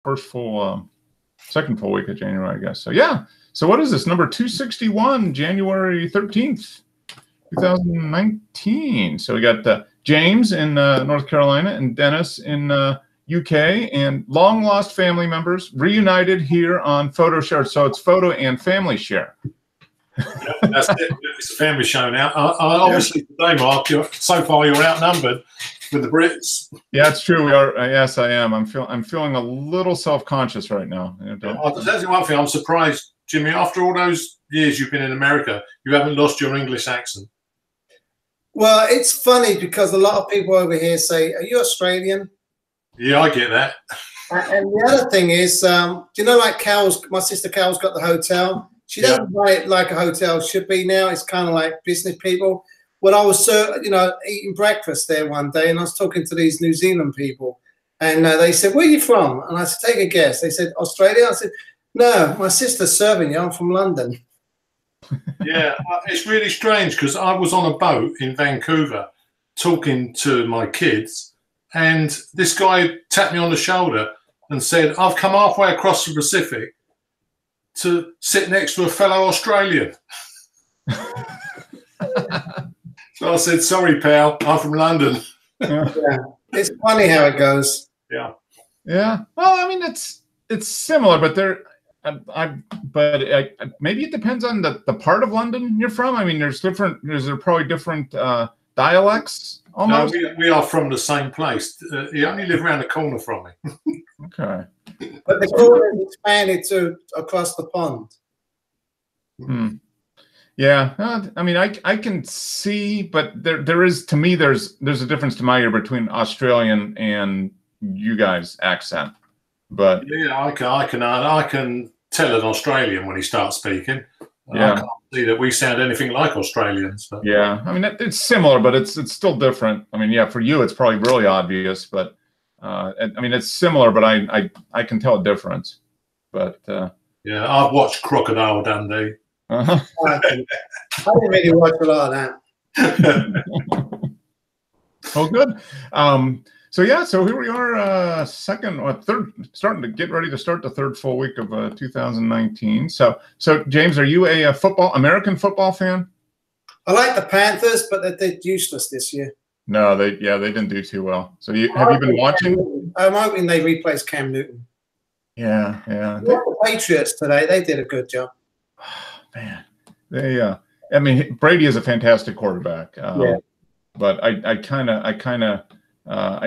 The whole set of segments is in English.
first full, second full week of January, I guess. So yeah. So what is this? Number 261, January 13th, 2019. So we got James in North Carolina and Dennis in UK, and long lost family members reunited here on Photo Share. So it's photo and family share. That's it. It's a family show now. Obviously today, Mark, so far you're outnumbered with the Brits. Yeah, it's true. We are. Yes, I am. I'm feeling a little self-conscious right now. I'll tell you one thing. I'm surprised, Jimmy. After all those years you've been in America, you haven't lost your English accent. Well, it's funny because a lot of people over here say, "Are you Australian?" Yeah, I get that. And the other thing is, do you know, like Cal's, my sister Cal's got the hotel. She doesn't run it like a hotel should be now. It's kind of like business people. Well, I was, eating breakfast there one day, and I was talking to these New Zealand people, and they said, "Where are you from?" And I said, "Take a guess." They said, "Australia." I said, "No, my sister's serving you. I'm from London." Yeah, it's really strange because I was on a boat in Vancouver talking to my kids, and this guy tapped me on the shoulder and said, "I've come halfway across the Pacific to sit next to a fellow Australian." So I said, "Sorry, pal, I'm from London." Yeah. It's funny how it goes. Yeah. Yeah. Well, I mean, it's similar, but maybe it depends on the part of London you're from. I mean, there's probably different dialects almost. No, we are from the same place. You only live around the corner from me. Okay. But the corner is expanded to across the pond. Yeah, I mean, I can see, but there is, to me, there's a difference to my ear between Australian and you guys' accent. But yeah, I can tell an Australian when he starts speaking. Yeah. I can't see that we sound anything like Australians. But. Yeah, I mean, it's similar, but it's still different. I mean, yeah, for you, it's probably really obvious, but I mean, it's similar, but I can tell a difference. But yeah, I've watched Crocodile Dundee. Uh-huh. I didn't really watch a lot of that. Oh, good. So yeah, so here we are, second or third, starting to get ready to start the third full week of 2019. So James, are you a American football fan? I like the Panthers, but they're useless this year. No, they didn't do too well. So have you been watching? I'm hoping they replace Cam Newton. Yeah. The Patriots today, they did a good job. Man, I mean, Brady is a fantastic quarterback. But I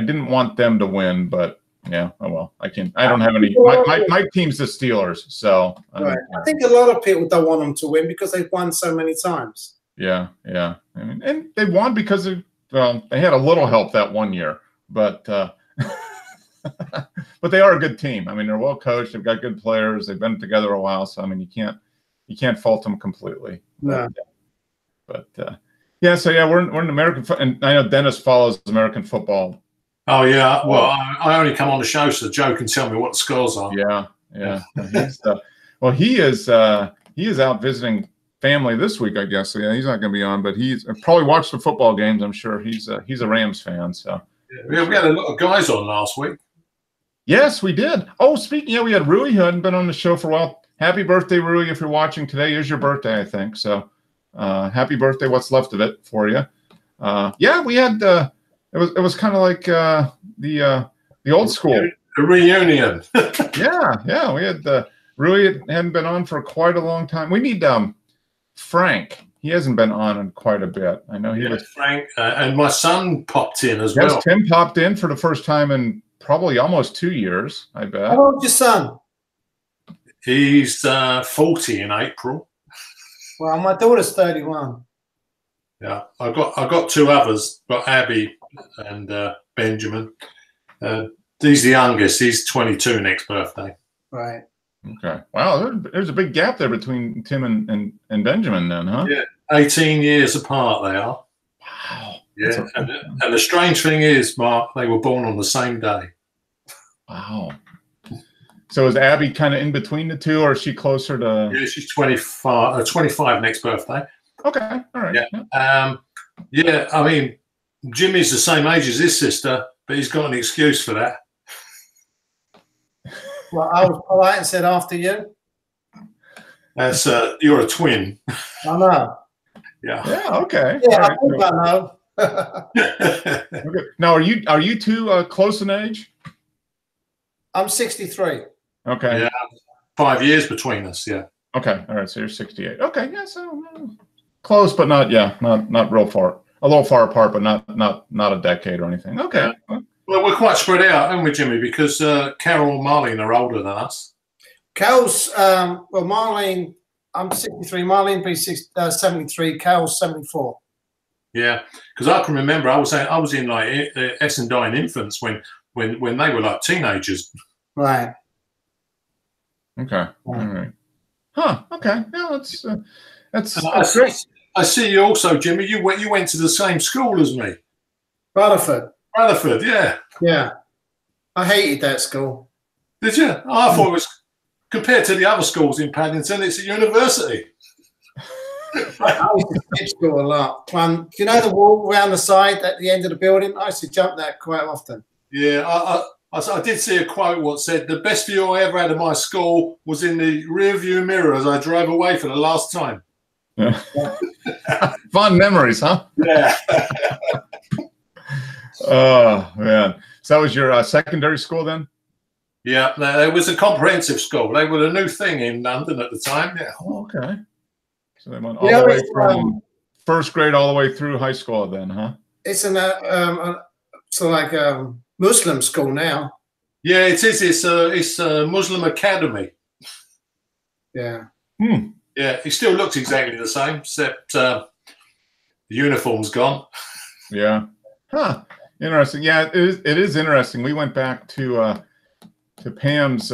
didn't want them to win, but yeah, oh well. I don't have any. My team's the Steelers, so right. I think a lot of people don't want them to win because they've won so many times. Yeah. I mean, and they won because they had a little help that one year, but but they are a good team. I mean, they're well coached. They've got good players. They've been together a while, so I mean, you can't fault them completely. No. But yeah, so yeah, we're in American, and I know Dennis follows American football. Oh yeah, well, I only come on the show so Joe can tell me what the scores are. Yeah. He is out visiting family this week, I guess. So yeah, he's not going to be on, but he's probably watched the football games. I'm sure he's a Rams fan. So yeah, we had a lot of guys on last week. Yes, we did. Oh, we had Rui, who hadn't been on the show for a while. Happy birthday, Rui! If you're watching, today is your birthday, I think. So. Happy birthday, what's left of it for you. Yeah, we had it was kind of like the old school. A reunion. yeah, we had Rui hadn't been on for quite a long time. We need Frank. He hasn't been on in quite a bit. I know he was Frank, and my son popped in as well. Yes, Tim popped in for the first time in probably almost 2 years, I bet. How old's your son? He's 40 in April. Well, my daughter's 31. Yeah, I've got two others, got Abby and Benjamin. He's the youngest. He's 22 next birthday. Right. Okay. Wow, there's a big gap there between Tim and Benjamin then, huh? Yeah, 18 years apart they are. Wow. Yeah, and the strange thing is, Mark, they were born on the same day. Wow. So is Abby kind of in between the two, or is she closer to? Yeah, she's 25 next birthday. Okay, all right. Yeah, I mean, Jimmy's the same age as his sister, but he's got an excuse for that. Well, I was polite and said after you. That's you're a twin. I know. Yeah. Yeah. Okay. Yeah, All I right. think I know. Okay. Now, are you two close in age? I'm 63. Okay. Yeah. 5 years between us. Yeah. Okay. All right. So you're 68. Okay. Yeah. So close, but not. Yeah. Not real far. A little far apart, but not a decade or anything. Okay. Yeah. Well, we're quite spread out, aren't we, Jimmy? Because Carol and Marlene are older than us. Carol's, well, Marlene, I'm 63. Marlene be 73. Carol's 74. Yeah, because I can remember I was in like Essendine Infants when they were like teenagers. Right. Okay. All right. Huh. Okay. Yeah. That's I see you also, Jimmy. You went to the same school as me. Rutherford. Rutherford, yeah. Yeah. I hated that school. Did you? Oh, I thought it was, compared to the other schools in Paddington, it's a university. I used to skip school a lot. Do you know the wall around the side at the end of the building? I used to jump that quite often. Yeah, I did see a quote what said, the best view I ever had of my school was in the rear view mirror as I drove away for the last time. Yeah. Fun memories, huh? Yeah. Oh, man. So that was your secondary school then? Yeah, it was a comprehensive school. They were a new thing in London at the time. Yeah. Oh, okay. So they went all the way from first grade all the way through high school then, huh? It's Muslim school now. Yeah, it is. It's a Muslim academy. Yeah. Yeah, it still looks exactly the same, except the uniform's gone. Yeah. Huh. Interesting. Yeah, it is interesting. We went back to Pam's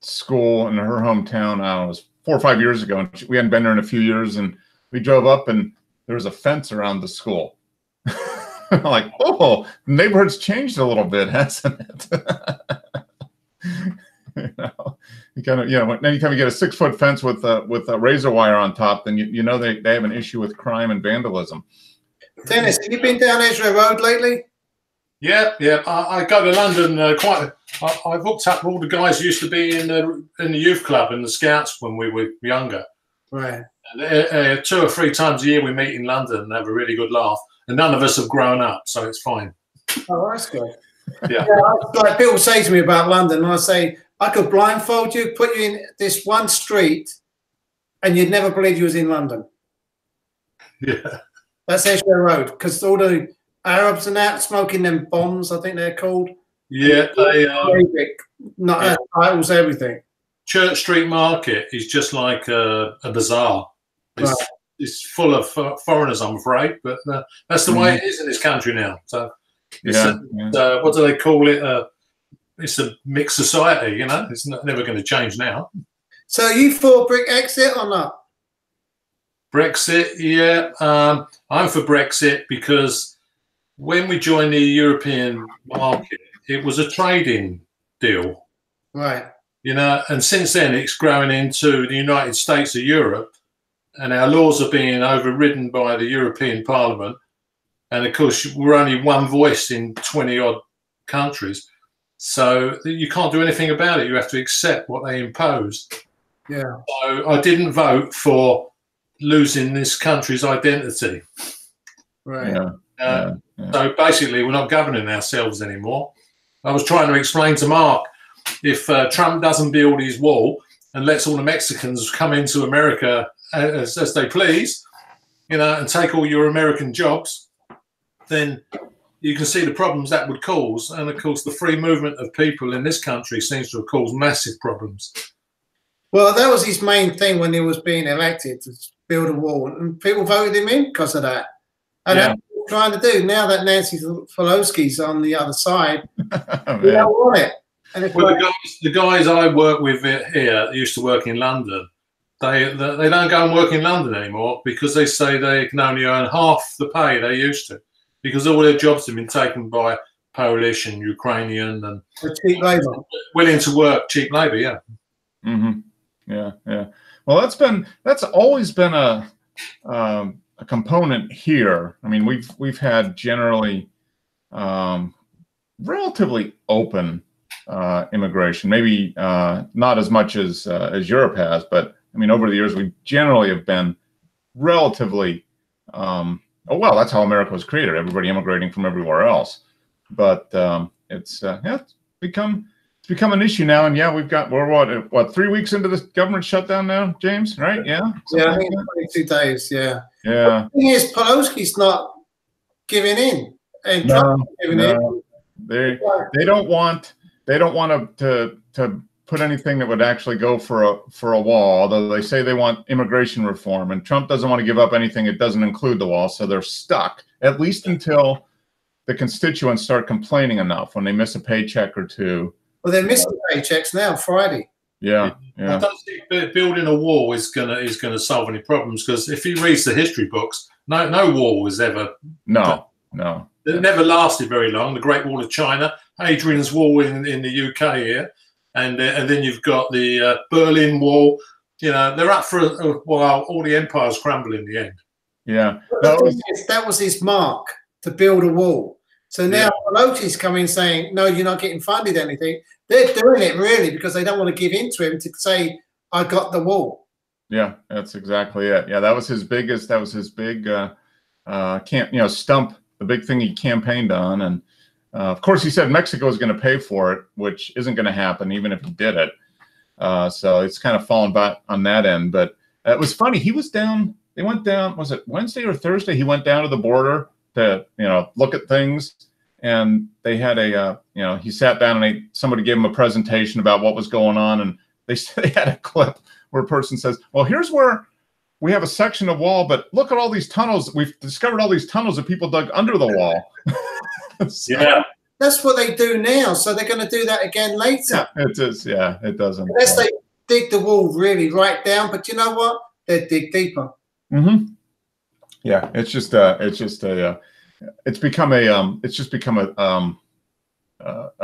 school in her hometown. It was 4 or 5 years ago, and we hadn't been there in a few years. And we drove up, and there was a fence around the school. Like, oh, the neighborhood's changed a little bit, hasn't it? You kind of, anytime you get a 6-foot fence with a razor wire on top, then you know they have an issue with crime and vandalism. Dennis, have you been down Ezra Road lately? Yeah. I go to London quite. I've hooked up with all the guys who used to be in the youth club and the scouts when we were younger. Right. And, 2 or 3 times a year we meet in London and have a really good laugh. And none of us have grown up, so it's fine. Oh, that's good. Yeah. Like people say to me about London, and I say, I could blindfold you, put you in this one street, and you'd never believe you was in London. Yeah. That's Edgware Road, because all the Arabs and that smoking them bombs, I think they're called. Yeah, they titles, everything. Church Street Market is just like a bazaar. It's full of foreigners, I'm afraid, but that's the way it is in this country now. So, what do they call it? It's a mixed society, It's never going to change now. So, you for Brexit or not? Brexit, yeah. I'm for Brexit because when we joined the European market, it was a trading deal. Right. And since then it's growing into the United States of Europe, and our laws are being overridden by the European Parliament. And of course, we're only one voice in 20 odd countries. So you can't do anything about it. You have to accept what they impose. Yeah. So I didn't vote for losing this country's identity. Right. So basically, we're not governing ourselves anymore. I was trying to explain to Mark, if Trump doesn't build his wall and lets all the Mexicans come into America as they please, and take all your American jobs, then you can see the problems that would cause. And of course, the free movement of people in this country seems to have caused massive problems. Well, that was his main thing when he was being elected, to build a wall, and people voted him in because of that. And that's what we're trying to do now that Nancy Pelosi's on the other side. We don't want it. And well, the guys I work with here used to work in London. They don't go and work in London anymore because they say they can only earn half the pay they used to, because all their jobs have been taken by Polish and Ukrainian and cheap labour, willing to work cheap labour. Yeah. Mm-hmm. Yeah. Well, that's always been a component here. I mean, we've had generally relatively open immigration. Maybe not as much as Europe has, but I mean, over the years, we generally have been relatively. Oh well, that's how America was created. Everybody immigrating from everywhere else, but it's become an issue now. And yeah, we're what 3 weeks into this government shutdown now, James? Right? Yeah. Yeah, I think 22 days. Yeah. Yeah. The thing is, Pelosi's not giving in, and Trump is giving in. They don't want to put anything that would actually go for a wall, although they say they want immigration reform, and Trump doesn't want to give up anything that doesn't include the wall, so they're stuck, at least until the constituents start complaining enough when they miss a paycheck or two. Well, they're missing paychecks now, Friday. Yeah. I don't think building a wall is gonna solve any problems, because if he reads the history books, no wall was ever it never lasted very long. The Great Wall of China, Hadrian's Wall in the UK here. And then you've got the Berlin Wall. You know, they're up for a while. All the empires crumble in the end. Yeah, that was his mark, to build a wall. So now Pelosi's coming saying, no, you're not getting funded anything. They're doing it really because they don't want to give in to him to say, I got the wall. Yeah, that's exactly it. Yeah, that was his big stump, the big thing he campaigned on. And of course, he said Mexico is going to pay for it, which isn't going to happen, even if he did it. So it's kind of fallen back on that end. But it was funny. He was down. They went down. Was it Wednesday or Thursday? He went down to the border to look at things, and they had he sat down and somebody gave him a presentation about what was going on, and they had a clip where a person says, "Well, here's where we have a section of wall, but look at all these tunnels. We've discovered all these tunnels that people dug under the wall." Yeah, that's what they do now. So they're going to do that again later. Yeah, it is. Yeah, it doesn't. Unless they dig the wall really right down, but you know what? They dig deeper. Mm-hmm. Yeah, it's become a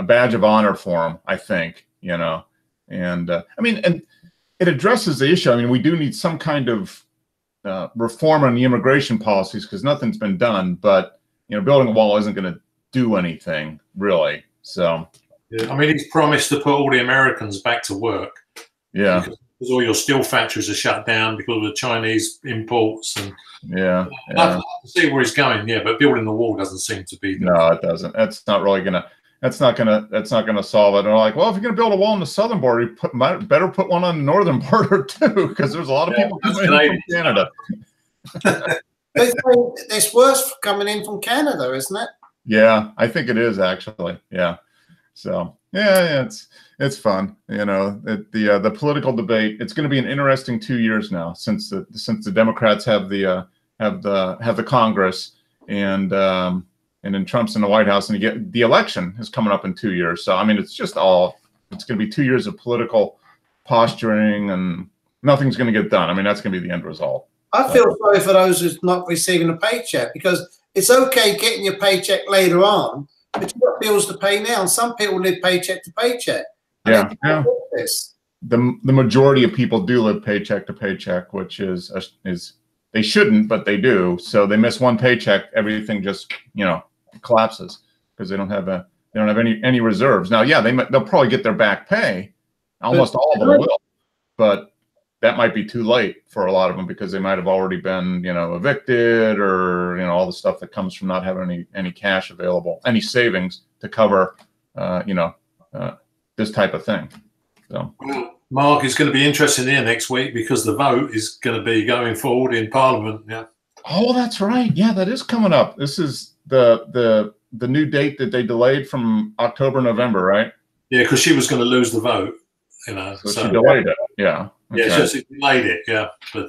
badge of honor for them, I think. And and it addresses the issue. I mean, we do need some kind of reform on the immigration policies because nothing's been done. But building a wall isn't going to do anything really. So yeah, I mean, he's promised to put all the Americans back to work. Yeah, because all your steel factories are shut down because of the Chinese imports, and I see where he's going. Yeah, but building the wall doesn't seem to be. No, it doesn't. That's not gonna solve it. And they're like, well, if you're gonna build a wall on the southern border, you better put one on the northern border too, because there's a lot of people coming in from Canada. It's worse coming in from Canada, isn't it? Yeah, I think it is actually. Yeah. So yeah, it's fun. The political debate. It's going to be an interesting 2 years now since the Democrats have the Congress, and then Trump's in the White House, and the election is coming up in 2 years. So I mean, it's going to be 2 years of political posturing, and nothing's going to get done. I mean, that's going to be the end result. I feel sorry for those who's not receiving a paycheck, because it's okay getting your paycheck later on, but you've got bills to pay now. And some people live paycheck to paycheck. Yeah. The majority of people do live paycheck to paycheck, which is they shouldn't, but they do. So they miss one paycheck, everything just collapses because they don't have any reserves. Now, yeah, they'll probably get their back pay. Almost all of them will, but that might be too late for a lot of them because they might have already been, evicted, or all the stuff that comes from not having any cash available, any savings to cover, this type of thing. So, Mark, it's going to be interesting here next week because the vote is going to be going forward in Parliament. Yeah. Oh, that's right. Yeah, that is coming up. This is the new date that they delayed from October, November, right? Yeah, because she was going to lose the vote. So she delayed it. Yeah. Okay. Yeah, she delayed it. Yeah, but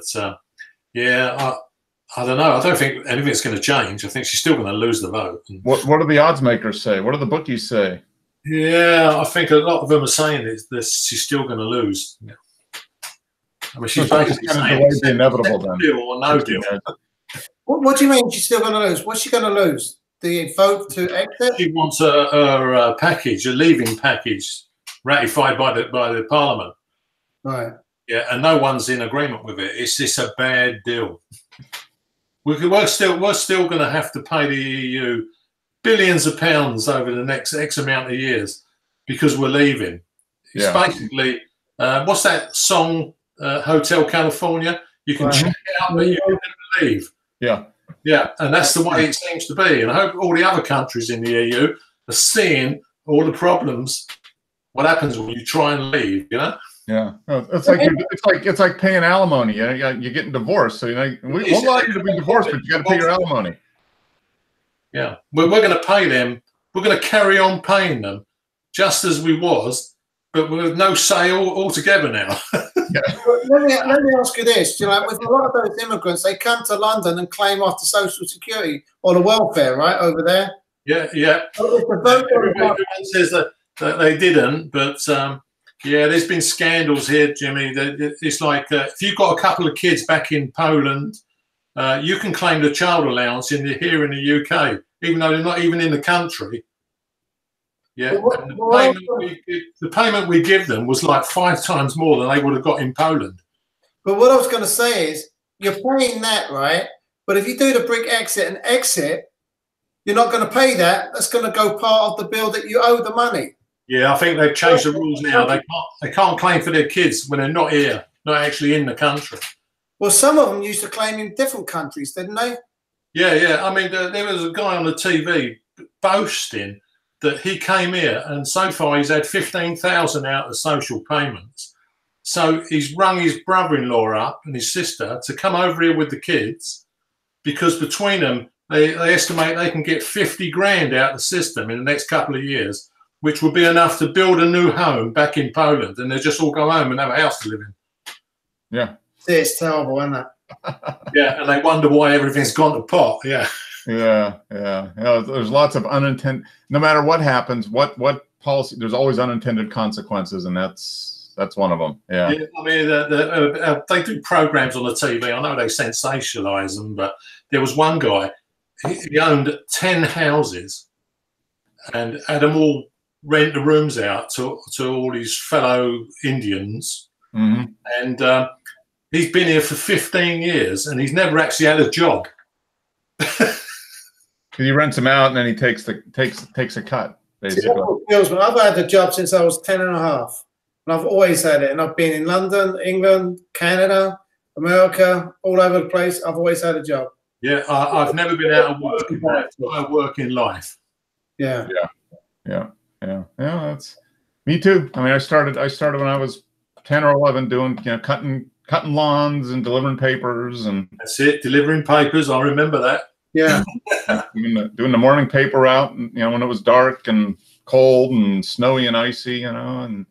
I don't know. I don't think anything's going to change. I think she's still going to lose the vote. What do the odds makers say? What do the bookies say? Yeah, I think a lot of them are saying that she's still going to lose. Yeah. I mean, she's basically saying the inevitable then. Deal or no deal. What do you mean she's still going to lose? What's she going to lose? The vote to exit? She wants a package, a leaving package, ratified by the Parliament. Right. Yeah, and no one's in agreement with it. It's just a bad deal. We're still going to have to pay the EU billions of pounds over the next X amount of years because we're leaving. It's basically, what's that song, Hotel California? You can check out, but you can never leave. Yeah. Yeah, and that's the way it seems to be. And I hope all the other countries in the EU are seeing all the problems. What happens when you try and leave? You know? Yeah, it's like paying alimony. You're getting divorced, so we won't allow you to be divorced, but you got to pay your alimony. Yeah, we're going to pay them. We're going to carry on paying them, just as we was, but with no say altogether now. Let me ask you this: with a lot of those immigrants, they come to London and claim off the Social Security or the welfare, right over there. Yeah. Everyone says that they didn't, but yeah, there's been scandals here, Jimmy. It's like if you've got a couple of kids back in Poland, you can claim the child allowance here in the UK, even though they're not even in the country. Yeah, the payment we give them was like 5 times more than they would have got in Poland. But what I was going to say is, you're paying that, right? But if you do the brick exit and exit, you're not going to pay that. That's going to go part of the bill that you owe the money. Yeah, I think they've changed the rules now. They can't claim for their kids when they're not here, not actually in the country. Well, some of them used to claim in different countries, didn't they? Yeah. I mean, there was a guy on the TV boasting that he came here and so far he's had 15,000 out of social payments. So he's rung his brother-in-law up and his sister to come over here with the kids, because between them, they estimate they can get 50 grand out of the system in the next couple of years, which would be enough to build a new home back in Poland, and they just all go home and have a house to live in. Yeah. It's terrible, isn't it? Yeah, and they wonder why everything's gone to pot. Yeah. Yeah. There's lots of unintended. No matter what happens, what policy, there's always unintended consequences, and that's one of them. Yeah. I mean, they do programs on the TV. I know they sensationalize them, but there was one guy. He owned 10 houses, and had them all rent the rooms out to all his fellow Indians, and he's been here for 15 years, and he's never actually had a job. He rents them out and then he takes a cut, basically. I've had the job since I was 10 and a half. And I've always had it. And I've been in London, England, Canada, America, all over the place. I've always had a job. Yeah, I've never been out of work in my working life. Yeah. That's me too. I mean, I started when I was 10 or 11 doing, cutting lawns and delivering papers, and that's it, delivering papers. I remember that. Yeah. doing the morning paper route, and when it was dark and cold and snowy and icy, and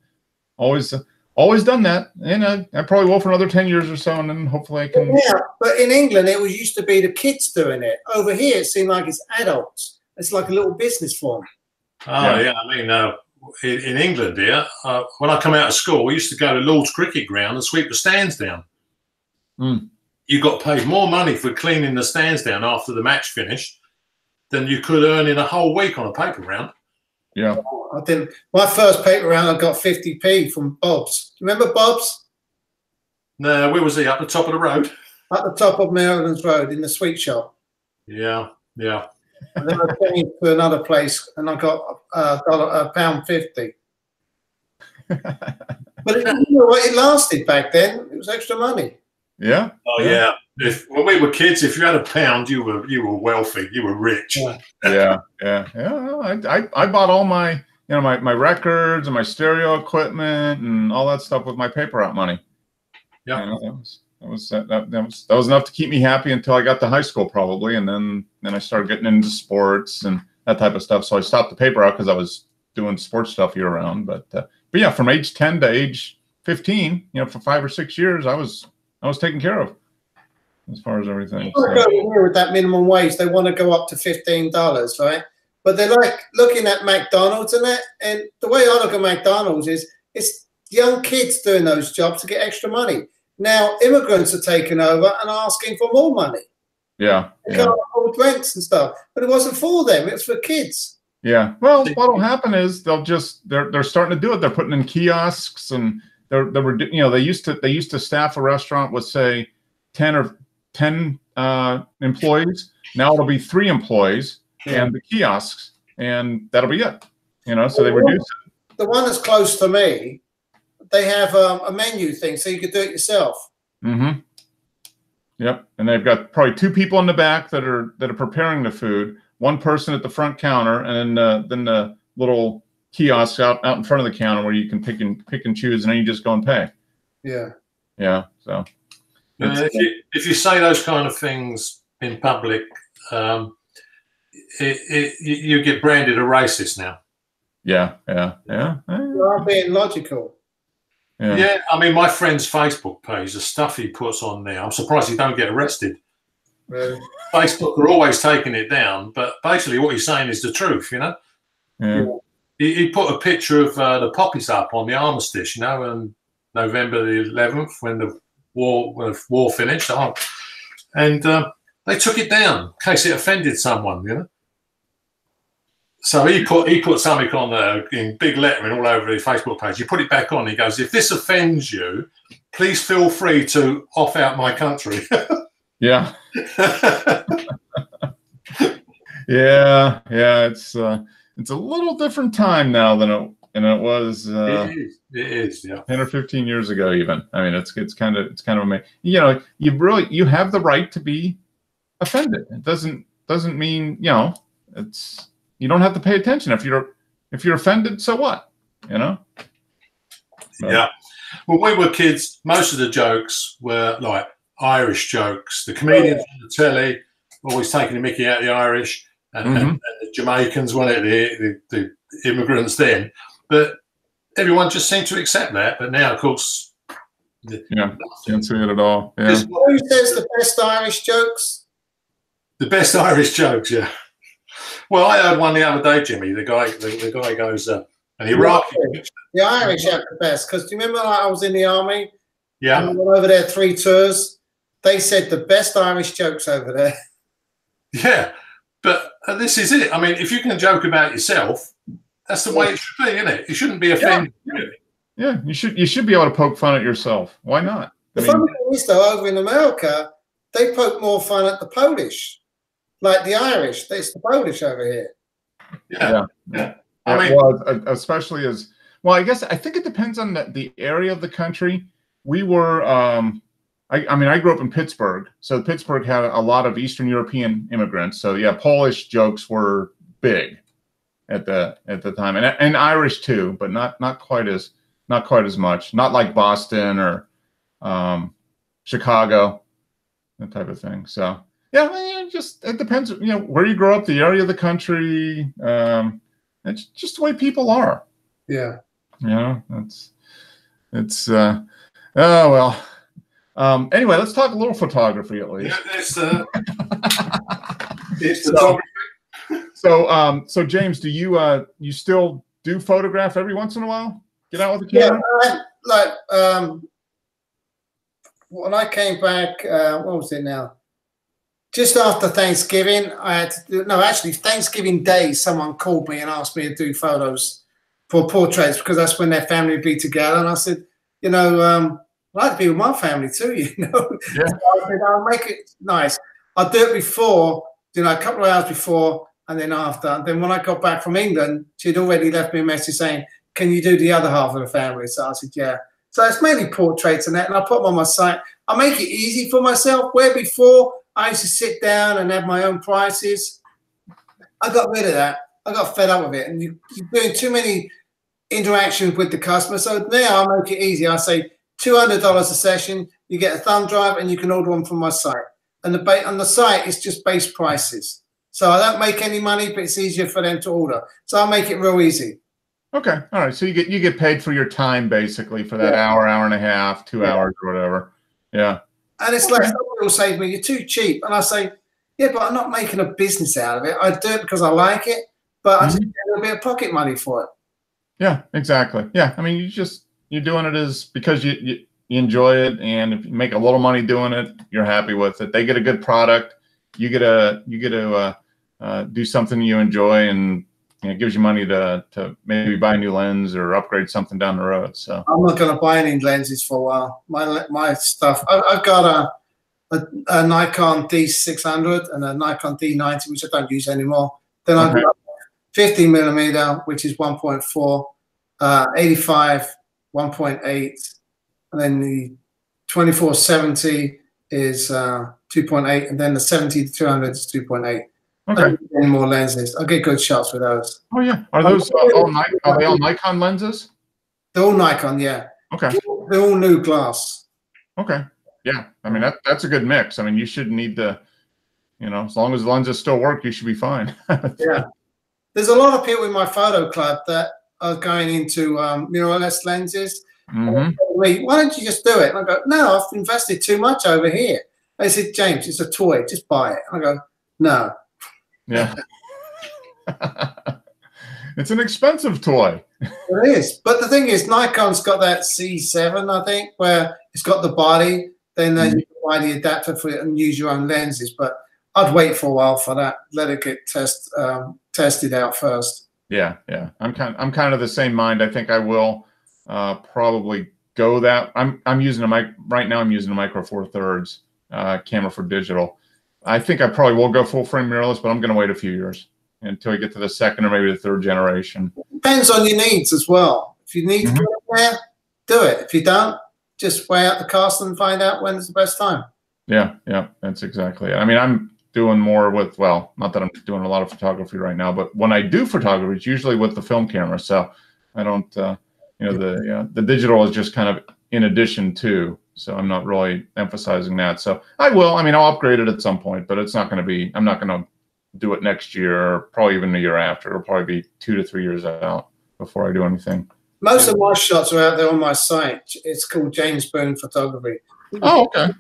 always done that. And I probably will for another 10 years or so, and then hopefully I can. Yeah, but in England it used to be the kids doing it. Over here it seemed like it's adults. It's like a little business for them. Oh yeah, I mean, in England here, when I come out of school, we used to go to Lord's Cricket Ground and sweep the stands down. You got paid more money for cleaning the stands down after the match finished than you could earn in a whole week on a paper round. Yeah. I didn't. My first paper round, I got 50p from Bob's. Remember Bob's? No, where was he? Up the top of the road? At the top of Maryland's Road in the sweet shop. Yeah. And then I came to another place and I got £1.50. But it lasted back then. It was extra money. Yeah. Oh yeah. When we were kids, if you had £1, you were wealthy. You were rich. Yeah. I bought all my my records and my stereo equipment and all that stuff with my paper route money. Yeah. That was enough to keep me happy until I got to high school, probably, and then I started getting into sports and that type of stuff. So I stopped the paper route because I was doing sports stuff year round. But yeah, from age 10 to age 15, for 5 or 6 years, I was taken care of as far as everything. So. Over here with that minimum wage, they want to go up to $15, right? But they're like looking at McDonald's and that. And the way I look at McDonald's is it's young kids doing those jobs to get extra money. Now immigrants are taking over and asking for more money. Yeah. They can't afford rents and stuff, but it wasn't for them; it's for kids. Yeah. Well, what'll happen is they're starting to do it. They're putting in kiosks, and they used to staff a restaurant with say 10 employees. Now it'll be 3 employees and the kiosks, and that'll be it. So they reduce it. the one that's close to me, they have a menu thing, so you could do it yourself. Mm-hmm. Yep, and they've got probably 2 people in the back that are preparing the food, 1 person at the front counter, and then the little kiosks out in front of the counter where you can pick and choose, and then you just go and pay. Yeah. Yeah. So if you say those kind of things in public, you get branded a racist now. Yeah. You are being logical. Yeah, I mean, my friend's Facebook page, the stuff he puts on there, I'm surprised he don't get arrested. Really? Facebook are always taking it down, but basically what he's saying is the truth, you know? Yeah. He put a picture of the poppies up on the armistice, you know, on November the 11th when the war finished. And they took it down in case it offended someone, you know? So he put something on there in big lettering all over his Facebook page. You put it back on. He goes, "If this offends you, please feel free to off out my country." Yeah. Yeah. It's a little different time now than it was. It is. Yeah. 10 or 15 years ago, even. I mean, it's kind of amazing. You know, you have the right to be offended. It doesn't mean, you know, you don't have to pay attention. If you're offended, so what? You know? Yeah. When we were kids, most of the jokes were like Irish jokes. The comedians on the telly always taking the mickey out of the Irish and the Jamaicans, weren't it? The immigrants then. But everyone just seemed to accept that. But now, of course, can't see it at all. Yeah. Who says the best Irish jokes? The best Irish jokes, yeah. Well, I heard one the other day, Jimmy. The guy goes, an Iraqi. The Irish have the best, because do you remember I was in the army? Yeah. And I went over there 3 tours. They said the best Irish jokes over there. Yeah, but this is it. I mean, if you can joke about yourself, that's the way it should be, isn't it? You shouldn't be offended. Really. Yeah, you should be able to poke fun at yourself. Why not? The funny thing is, though, over in America, they poke more fun at the Polish. Like the Irish, it's the Polish over here. Yeah. I mean, well, especially I think it depends on the area of the country. We were, I grew up in Pittsburgh, so Pittsburgh had a lot of Eastern European immigrants. So yeah, Polish jokes were big at the time, and Irish too, but not quite as much. Not like Boston or Chicago, that type of thing. So. Yeah, it depends, you know, where you grow up, the area of the country. It's just the way people are. Yeah. You know, it's oh well. Anyway, let's talk a little photography at least. Yeah, it's photography. So James, do you still do photograph every once in a while? Get out with the camera? Yeah, when I came back, what was it now? Just after Thanksgiving, Thanksgiving Day, someone called me and asked me to do photos for portraits because that's when their family would be together. And I said, you know, I'd like to be with my family too, you know. Yeah. So I said, I'll make it nice. I'll do it before, you know, a couple of hours before and then after. And then when I got back from England, she'd already left me a message saying, can you do the other half of the family? So I said, yeah. So it's mainly portraits and that. And I put them on my site. I make it easy for myself. Where before, I used to sit down and have my own prices. I got rid of that. I got fed up with it. And you're doing too many interactions with the customer. So now I make it easy. I say $200 a session. You get a thumb drive and you can order them from my site. And on the site, it's just base prices. So I don't make any money, but it's easier for them to order. So I make it real easy. Okay. All right. So you get paid for your time, basically, for that hour and a half, 2 hours or whatever. Yeah. And it's like, some people say to me, you're too cheap. And I say, yeah, but I'm not making a business out of it. I do it because I like it, but I just get a little bit of pocket money for it. Yeah, exactly. Yeah. I mean, you're doing it because you enjoy it. And if you make a little money doing it, you're happy with it. They get a good product. You get to do something you enjoy, and it gives you money to maybe buy a new lens or upgrade something down the road. So I'm not going to buy any lenses for a while. My stuff. I've got a Nikon D600 and a Nikon D90, which I don't use anymore. Then I've got 50mm, which is 1.4, 85, 1.8, and then the 24-70 is 2.8, and then the 70-200 is 2.8. Okay. Any more lenses? I'll get good shots with those. Oh yeah. Are those are they all Nikon lenses? They're all Nikon, yeah. Okay. They're all new glass. Okay. Yeah. I mean that's a good mix. I mean you shouldn't need to, as long as the lenses still work, you should be fine. Yeah. There's a lot of people in my photo club that are going into mirrorless lenses. Mm-hmm. Why don't you just do it? And I go, no, I've invested too much over here. They said, James, it's a toy, just buy it. And I go, no. Yeah. It's an expensive toy. It is. But the thing is, Nikon's got that C7, I think, where it's got the body. Then you can buy the adapter for it and use your own lenses. But I'd wait for a while for that. Let it get tested out first. Yeah, yeah. I'm kind of the same mind. I think I will probably go that. I'm using right now. I'm using a Micro Four Thirds camera for digital. I think I probably will go full frame mirrorless, but I'm going to wait a few years until I get to the second or maybe the third generation. Depends on your needs as well. If you need to go there, do it. If you don't, just weigh out the cost and find out when is the best time. Yeah, yeah, that's exactly it. I mean, I'm doing more with, well, not that I'm doing a lot of photography right now, but when I do photography, it's usually with the film camera. So I don't, the digital is just kind of in addition to, so I'm not really emphasizing that. So I will, I mean, I'll upgrade it at some point, but it's not going to be, I'm not going to do it next year or probably even the year after. It'll probably be 2 to 3 years out before I do anything. Most of my shots are out there on my site. It's called James Boone Photography. Oh, okay.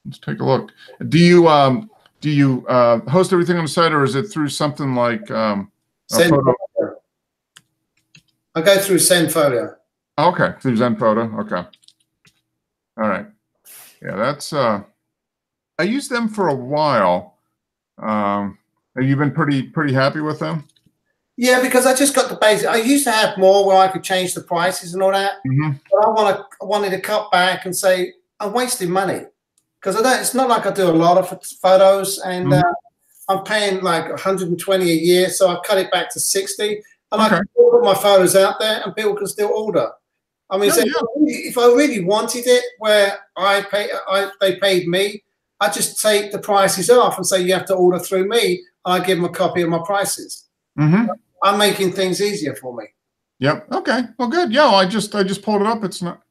Let's take a look. Do you host everything on the site, or is it through something like Zenfolio? I go through Zenfolio. Okay, through Zenfolio. Okay. All right. Yeah, that's I used them for a while. Have you been pretty happy with them? Yeah, because I just got the basic. I used to have more where I could change the prices and all that. But I wanted to cut back and say I'm wasting money because I don't. It's not like I do a lot of photos, and I'm paying like 120 a year, so I cut it back to 60, and I can put my photos out there, and people can still order. I mean, if I really wanted it, where they paid me, I just take the prices off and say you have to order through me. I give them a copy of my prices. I'm making things easier for me. Yep. Okay. Well, good. Yeah. Well, I just pulled it up. It's not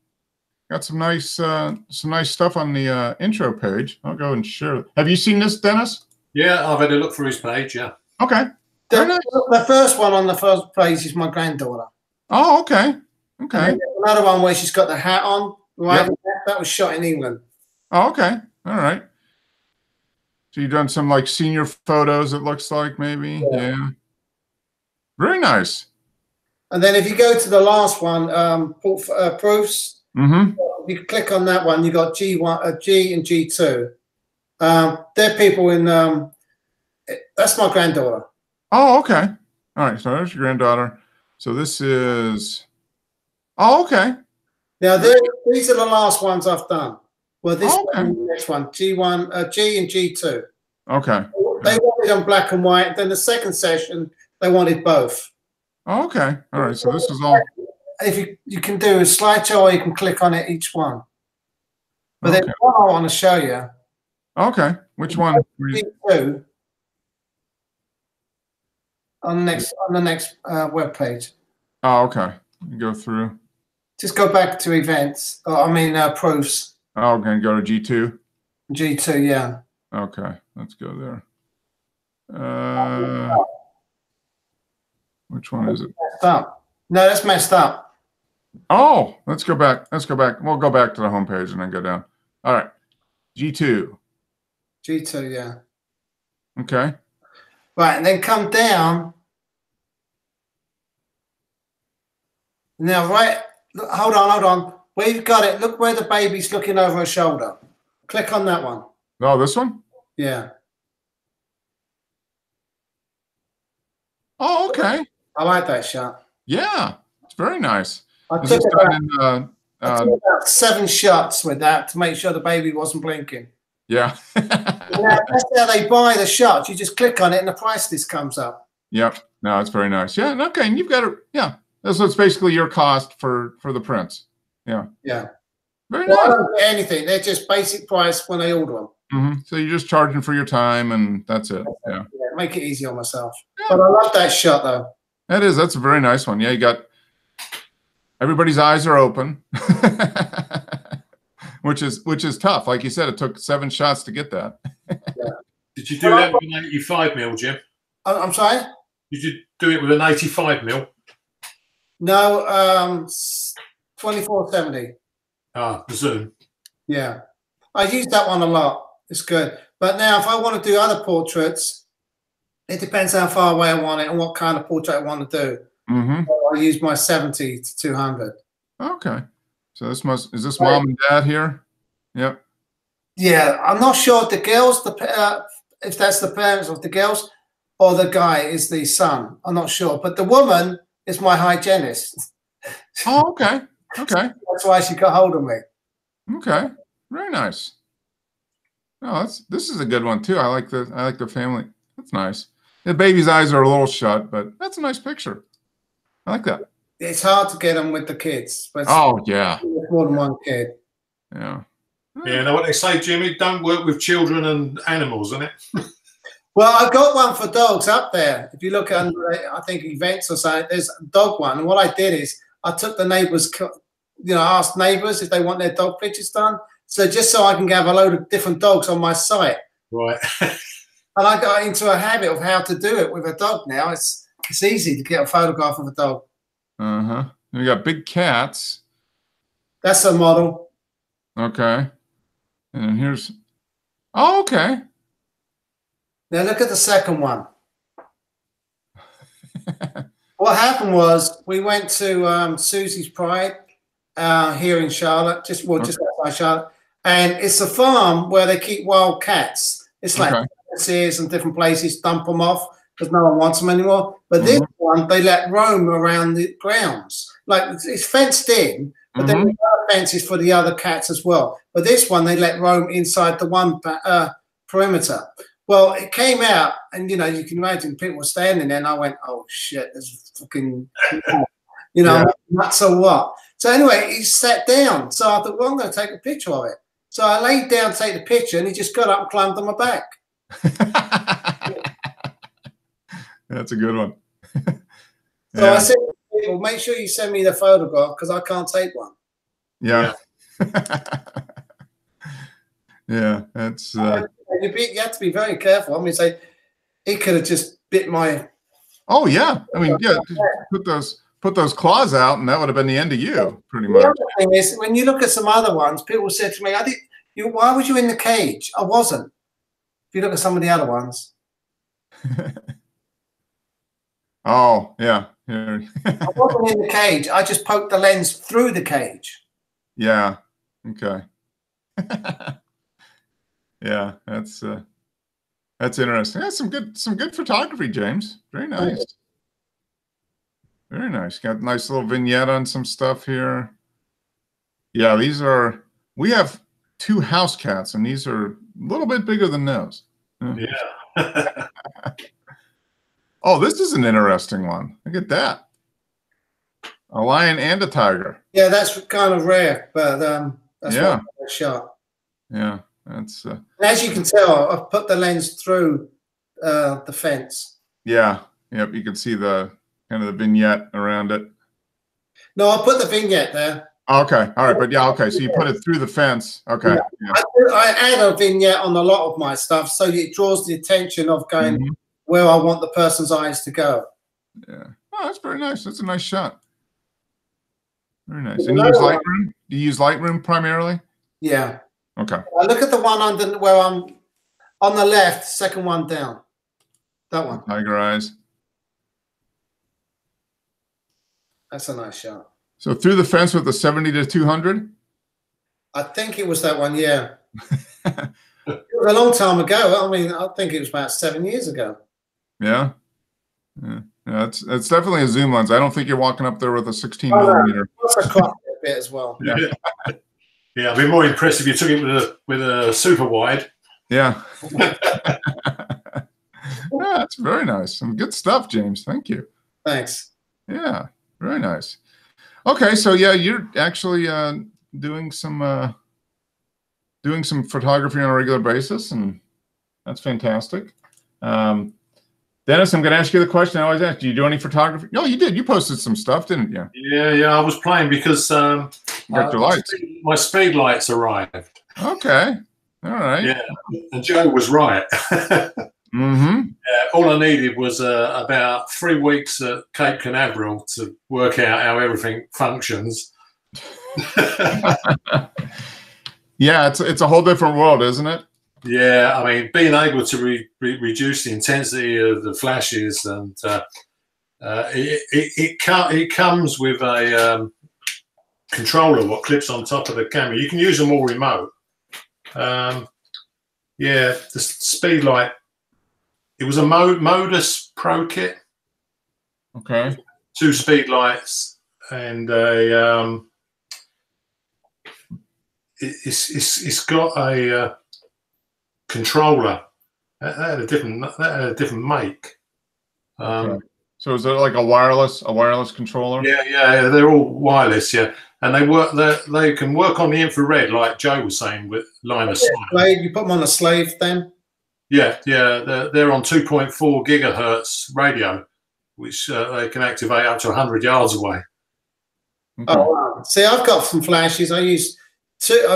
got some nice stuff on the intro page. I'll go and share it. Have you seen this, Dennis? Yeah, I've had a look through his page. Yeah. Okay. The first one on the first page is my granddaughter. Oh, okay. Okay. Another one where she's got the hat on. Right. Yep. That was shot in England. Oh, okay. All right. So you've done some like senior photos, it looks like, maybe. Yeah. Very nice. And then if you go to the last one, proofs, you click on that one. You got G1, G and G2. They're people in. That's my granddaughter. Oh, okay. All right. So there's your granddaughter. So this is. Oh, okay. Now these are the last ones I've done. Well, this one, the next one, G1, G and G2. Okay. They wanted on black and white. Then the second session, they wanted both. Oh, okay. All right. So this is all. If you can do a slideshow, or you can click on it each one. But then one I want to show you. Okay. Which one? G2 on the next web page. Oh, okay. You go through. Just go back to events. Proofs. Oh, okay. Go to G2. G2, yeah. Okay. Let's go there. Which one is it? Messed up. No, that's messed up. Oh, let's go back. Let's go back. We'll go back to the home page and then go down. All right. G2. G2, yeah. Okay. Right, and then come down. Now, right, look, hold on. Where you've got it, look where the baby's looking over her shoulder. Click on that one. Oh, this one? Yeah. Oh, okay. I like that shot. Yeah, it's very nice. I took about 7 shots with that to make sure the baby wasn't blinking. Yeah. That's how they buy the shots. You just click on it and the price list comes up. Yep. No, it's very nice. Yeah. Okay. And you've got it. Yeah. So it's basically your cost for the prints. Yeah. Yeah. Very Well, I nice. don't get anything. They're just basic price when I order them. So you're just charging for your time, and that's it. Yeah. Yeah, make it easy on myself. Yeah. But I love that shot though. That's a very nice one. Yeah, you got everybody's eyes are open, which is tough. Like you said, it took 7 shots to get that. Yeah. Did you do that with an 85mm, Jim? I'm sorry? Did you do it with an 85mm? No, 2470. Ah, the zoom. Yeah. I use that one a lot. It's good. But now if I want to do other portraits, it depends how far away I want it and what kind of portrait I want to do. So I use my 70 to 200. Okay. So is this mom and dad here? Yep. Yeah, I'm not sure if the girls, if that's the parents of the girls, or the guy is the son. I'm not sure. But the woman is my hygienist. Oh, okay. Okay. That's why she got hold of me. Okay. Very nice. Oh, this is a good one too. I like the family. That's nice. The baby's eyes are a little shut, but that's a nice picture. I like that. It's hard to get them with the kids. But oh yeah. More than one kid. Yeah. Yeah, know what they say, Jimmy? Don't work with children and animals, isn't it? Well, I've got one for dogs up there. If you look under, I think, events or something, there's a dog one. And what I did is I took the neighbors, asked neighbors if they want their dog pictures done. So just so I can have a load of different dogs on my site. Right. And I got into a habit of how to do it with a dog now. It's easy to get a photograph of a dog. We got big cats. That's a model. Okay. And here's, oh, okay. Now look at the second one. What happened was we went to Susie's Pride here in Charlotte, just outside Charlotte, and it's a farm where they keep wild cats. It's like Sears and different places dump them off because no one wants them anymore. But this one, they let roam around the grounds. Like it's fenced in, but then the other fence is for the other cats as well. But this one, they let roam inside the one perimeter. Well, it came out, and you can imagine people were standing there, and I went, "Oh shit, there's fucking, nuts or what?" So anyway, he sat down. So I thought, "Well, I'm going to take a picture of it." So I laid down to take the picture, and he just got up and climbed on my back. That's a good one. So I said to people, "Make sure you send me the photograph because I can't take one." Yeah. Yeah, that's. You have to be very careful. I mean, say he could have just bit my. Oh yeah, I mean, yeah, put those claws out, and that would have been the end of you, pretty much. The other thing is, when you look at some other ones, people said to me, why was you in the cage?" I wasn't. If you look at some of the other ones. Oh yeah. I wasn't in the cage. I just poked the lens through the cage. Yeah. Okay. Yeah, that's interesting. That's some good photography, James. Very nice. Very nice. Got a nice little vignette on some stuff here. Yeah, we have 2 house cats, and these are a little bit bigger than those. Yeah. Oh, this is an interesting one. Look at that. A lion and a tiger. Yeah, that's kind of rare, but that's yeah. What I shot. Yeah, that's. And as you can tell, I've put the lens through the fence. Yeah. Yep. You can see the kind of the vignette around it. No, I put the vignette there. Okay. All right. But yeah. Okay. So you put it through the fence. Okay. Yeah. I add a vignette on a lot of my stuff, so it draws the attention of going where I want the person's eyes to go. Yeah. Oh, that's very nice. That's a nice shot. Very nice. And you use Lightroom? Do you use Lightroom primarily? Yeah. Okay. Look at the one under where I'm on the left, second one down. That one. Tiger eyes. That's a nice shot. So through the fence with the 70 to 200? I think it was that one, yeah. It was a long time ago. I mean, I think it was about 7 years ago. Yeah. Yeah. Yeah, it's definitely a zoom lens. I don't think you're walking up there with a 16 millimeter. I cropped it a bit as well. Yeah. Yeah, I'd be more impressed if you took it with a super wide. Yeah. Yeah, that's very nice. Some good stuff, James. Thank you. Thanks. Yeah. Very nice. Okay, so yeah, you're actually doing some photography on a regular basis, and that's fantastic. Dennis, I'm going to ask you the question I always ask. Do you do any photography? No, you did. You posted some stuff, didn't you? Yeah. I was playing because my speed lights arrived. Okay. All right. Yeah, and Joe was right. All I needed was about 3 weeks at Cape Canaveral to work out how everything functions. Yeah, it's a whole different world, isn't it? Yeah, I mean, being able to reduce the intensity of the flashes, and it comes with a controller what clips on top of the camera. You can use them all remote. Yeah, the speed light. It was a Modus Pro kit. Okay. 2 speed lights and a it's got a controller. That had a different make. Okay. So is it like a wireless controller? Yeah, they're all wireless. Yeah, and they can work on the infrared, like Joe was saying, with line of sight. You put them on a slave then. Yeah, they're on 2.4 gigahertz radio, which they can activate up to 100 yards away. Okay. Oh, wow. See, I've got some flashes. I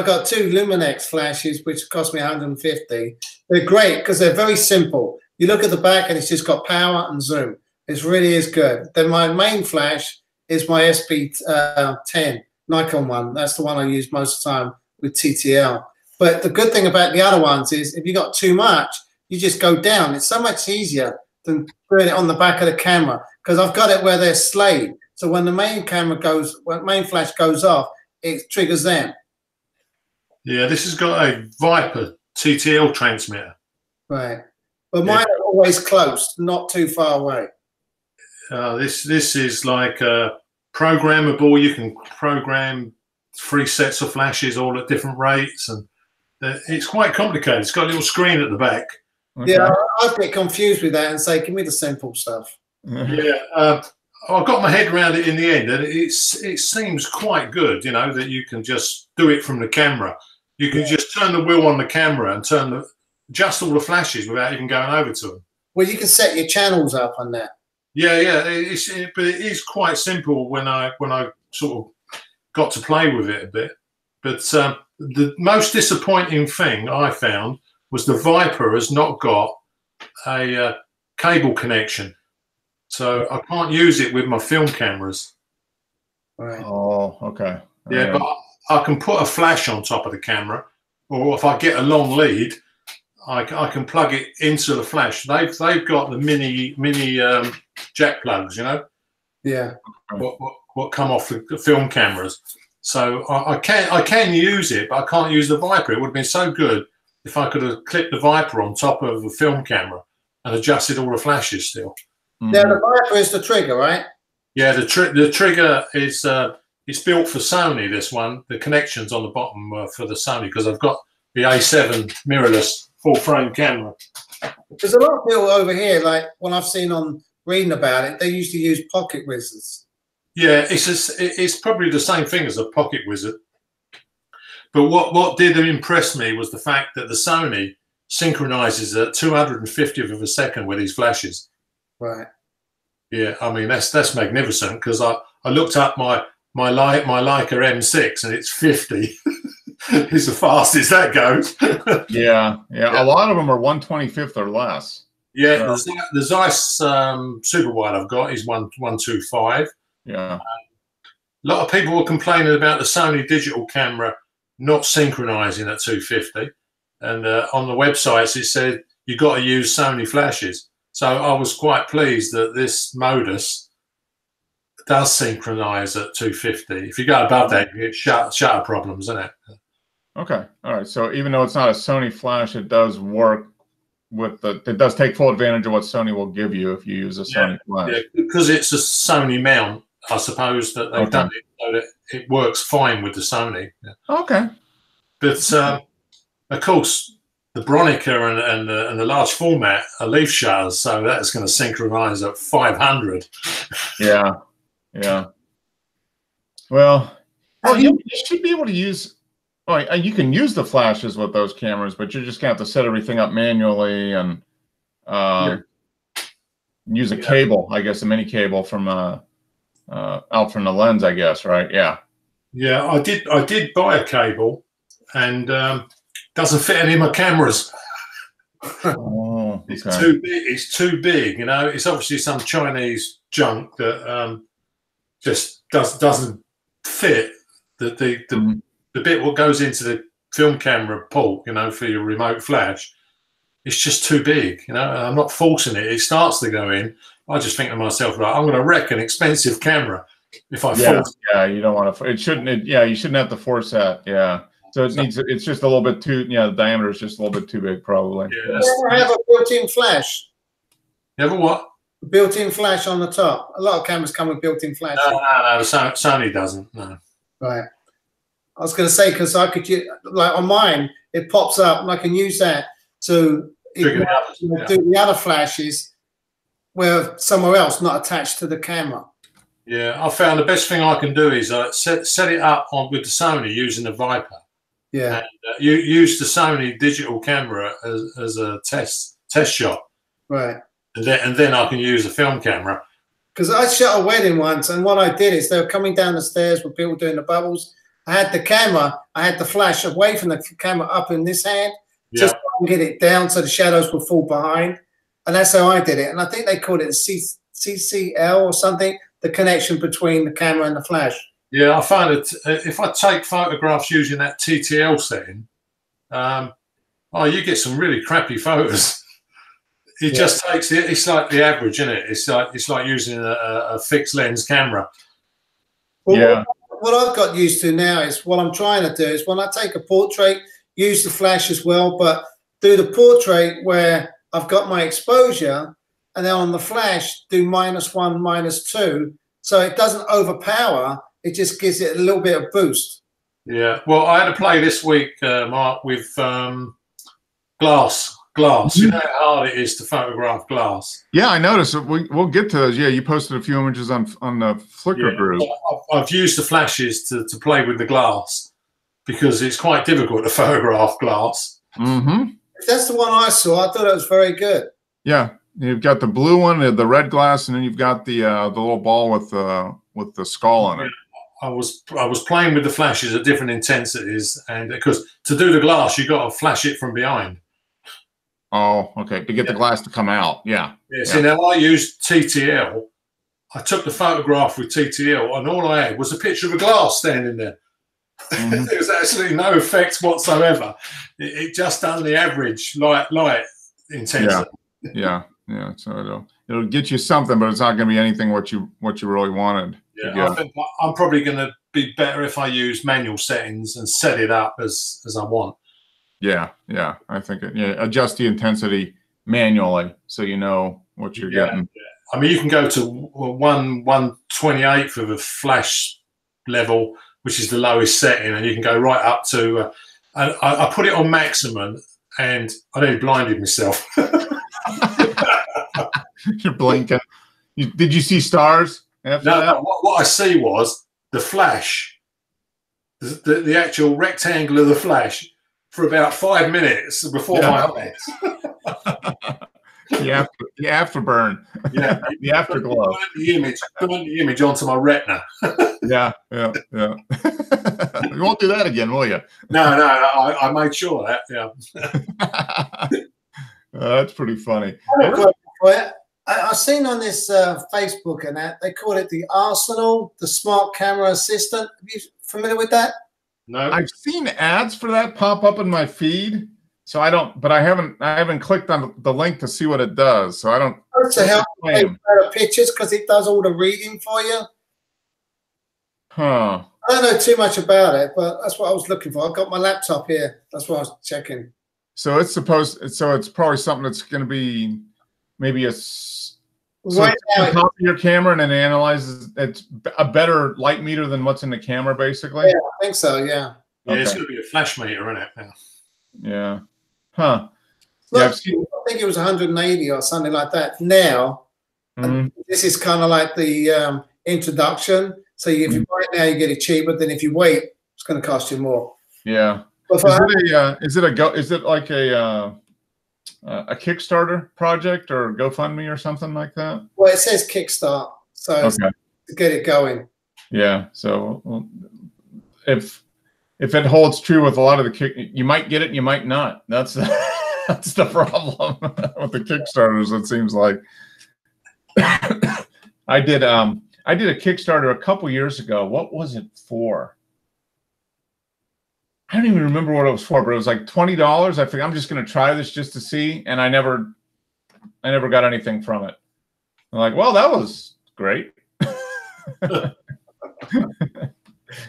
got 2 Luminex flashes, which cost me 150. They're great because they're very simple. You look at the back and it's just got power and zoom. It really is good. Then my main flash is my SP10 Nikon one. That's the one I use most of the time with TTL. But the good thing about the other ones is if you got too much, you just go down. It's so much easier than putting it on the back of the camera because I've got it where they're slayed. So when the main flash goes off, it triggers them. Yeah, this has got a Viper TTL transmitter. Right. But mine are always close, not too far away. This is like programmable. You can program 3 sets of flashes all at different rates, and it's quite complicated. It's got a little screen at the back. Okay. Yeah, I'd get confused with that and say, give me the simple stuff. Yeah, I got my head around it in the end, and it seems quite good, you know, that you can just do it from the camera. You can just turn the wheel on the camera and adjust all the flashes without even going over to them. Well, you can set your channels up on that. Yeah, but it is quite simple when I sort of got to play with it a bit. But the most disappointing thing I found was the Viper has not got a cable connection, so I can't use it with my film cameras. Right. Oh, okay. Yeah, but I can put a flash on top of the camera, or if I get a long lead, I can plug it into the flash. They've got the mini jack plugs, you know. Yeah. What come off the film cameras. So I can use it, but I can't use the Viper. It would have been so good if I could have clipped the Viper on top of a film camera and adjusted all the flashes still. Yeah, the Viper is the trigger, right? Yeah, the trigger is it's built for Sony. This one, the connections on the bottom are for the Sony because I've got the A7 mirrorless full frame camera. There's a lot of people over here, like when I've seen on reading about it, they used to use Pocket Wizards. Yeah, it's probably the same thing as a Pocket Wizard. But what did impress me was the fact that the Sony synchronizes at 250th of a second with these flashes. Right. Yeah, I mean that's magnificent because I looked up my Leica M6 and it's 50. It's the fastest that goes. Yeah. A lot of them are 1/25th or less. Yeah, the Zeiss super wide I've got is 1.25. Yeah. A lot of people were complaining about the Sony digital camera not synchronizing at 250, and on the websites it said you got to use Sony flashes. So I was quite pleased that this Modus does synchronize at 250. If you go above that, you get shutter problems, isn't it? Okay. All right. So even though it's not a Sony flash, it does work with it does take full advantage of what Sony will give you if you use a Sony flash. Yeah, because it's a Sony mount, I suppose that they've done it so that it works fine with the Sony. Yeah. Okay. But of course, the Bronica and the large format are leaf shutters, so that's going to synchronize at 500. Yeah. Yeah. Well, Have you should be able to use. Oh, you can use the flashes with those cameras, but you're just gonna have to set everything up manually and use a cable. I guess a mini cable from out from the lens. I guess, right? Yeah. Yeah, I did buy a cable, and doesn't fit any of my cameras. Oh, okay. It's too big. It's too big. You know, it's obviously some Chinese junk that just doesn't fit. The bit what goes into the film camera port, you know, for your remote flash, it's just too big. You know, and I'm not forcing it. It starts to go in. I just think to myself, right, I'm going to wreck an expensive camera if I force. Yeah, you don't want to. It shouldn't. You shouldn't have to force that. Yeah. So it needs. It's just a little bit too. Yeah, the diameter is just a little bit too big, probably. Yeah, You ever have a built-in flash? You ever what? Built-in flash on the top. A lot of cameras come with built-in flash. No, Sony doesn't. No. Right. I was going to say, because I could use, like on mine, it pops up and I can use that to do the other flashes where somewhere else, not attached to the camera. Yeah, I found the best thing I can do is set it up with the Sony using the Viper. Yeah. And, you use the Sony digital camera as a test shot. Right. And then I can use a film camera. Because I shot a wedding once, and what I did is they were coming down the stairs with people doing the bubbles. I had the camera, I had the flash away from the camera up in this hand, just to get it down so the shadows would fall behind. And that's how I did it. And I think they called it CCL or something, the connection between the camera and the flash. Yeah, I find it, if I take photographs using that TTL setting, you get some really crappy photos. It just takes it. It's like the average, isn't it? It's like using a fixed lens camera. Well, yeah. What I've got used to now is what I'm trying to do is when I take a portrait, use the flash as well, but do the portrait where I've got my exposure, and then on the flash do -1, -2, so it doesn't overpower. It just gives it a little bit of boost. Yeah. Well, I had a play this week, Mark, with glass. You know how hard it is to photograph glass. Yeah, I noticed. We'll get to those. Yeah, you posted a few images on the Flickr group. I've used the flashes to play with the glass because it's quite difficult to photograph glass. Mm-hmm. If that's the one I saw, I thought it was very good. Yeah, you've got the blue one, the red glass, and then you've got the little ball with the skull on it. I was playing with the flashes at different intensities, and because to do the glass, you got to flash it from behind. Oh, okay. To get the glass to come out. Yeah. Yeah. See, now I used TTL. I took the photograph with TTL, and all I had was a picture of a glass standing there. Mm-hmm. There was absolutely no effects whatsoever. It just done the average light intensity. Yeah. So it'll get you something, but it's not going to be anything what you really wanted. Yeah. I think I'm probably going to be better if I use manual settings and set it up as I want. Yeah. I think adjust the intensity manually so you know what you're getting. Yeah. I mean, you can go to 1/28 for the flash level, which is the lowest setting, and you can go right up to. I put it on maximum, and I nearly blinded myself. You're blinking. Did you see stars? No. What I see was the flash, the actual rectangle of the flash, for about 5 minutes before my eyes. The afterburn. Yeah, the afterglow. Burn the image onto my retina. Yeah. You won't do that again, will you? No. I made sure of that. Yeah. That's pretty funny. I've seen on this Facebook and that they call it the Arsenal, the smart camera assistant. Are you familiar with that? No, I've seen ads for that pop up in my feed, so I don't. But I haven't clicked on the link to see what it does. So I don't. To help take better pictures because it does all the reading for you. Huh. I don't know too much about it, but that's what I was looking for. I've got my laptop here. That's what I was checking. So it's it's probably something that's going to be maybe Right now, on top of your camera, and it analyzes. It's a better light meter than what's in the camera, basically. Yeah, I think so. Yeah. Yeah, it's going to be a flash meter, isn't it? Yeah. Huh. Look, Yeah, I think it was 180 or something like that. Now, and this is kind of like the introduction. So if you buy it now, you get it cheaper than if you wait. It's going to cost you more. Yeah. Is it like a Kickstarter project or GoFundMe or something like that? Well, it says Kickstart, so okay. To get it going. Yeah. So if it holds true with a lot of the you might get it, you might not. That's that's the problem with the Kickstarters. It seems like I did a Kickstarter a couple years ago. What was it for? I don't even remember what it was for, but it was like $20. I think I'm just going to try this just to see, and I never got anything from it. I'm like, well, that was great.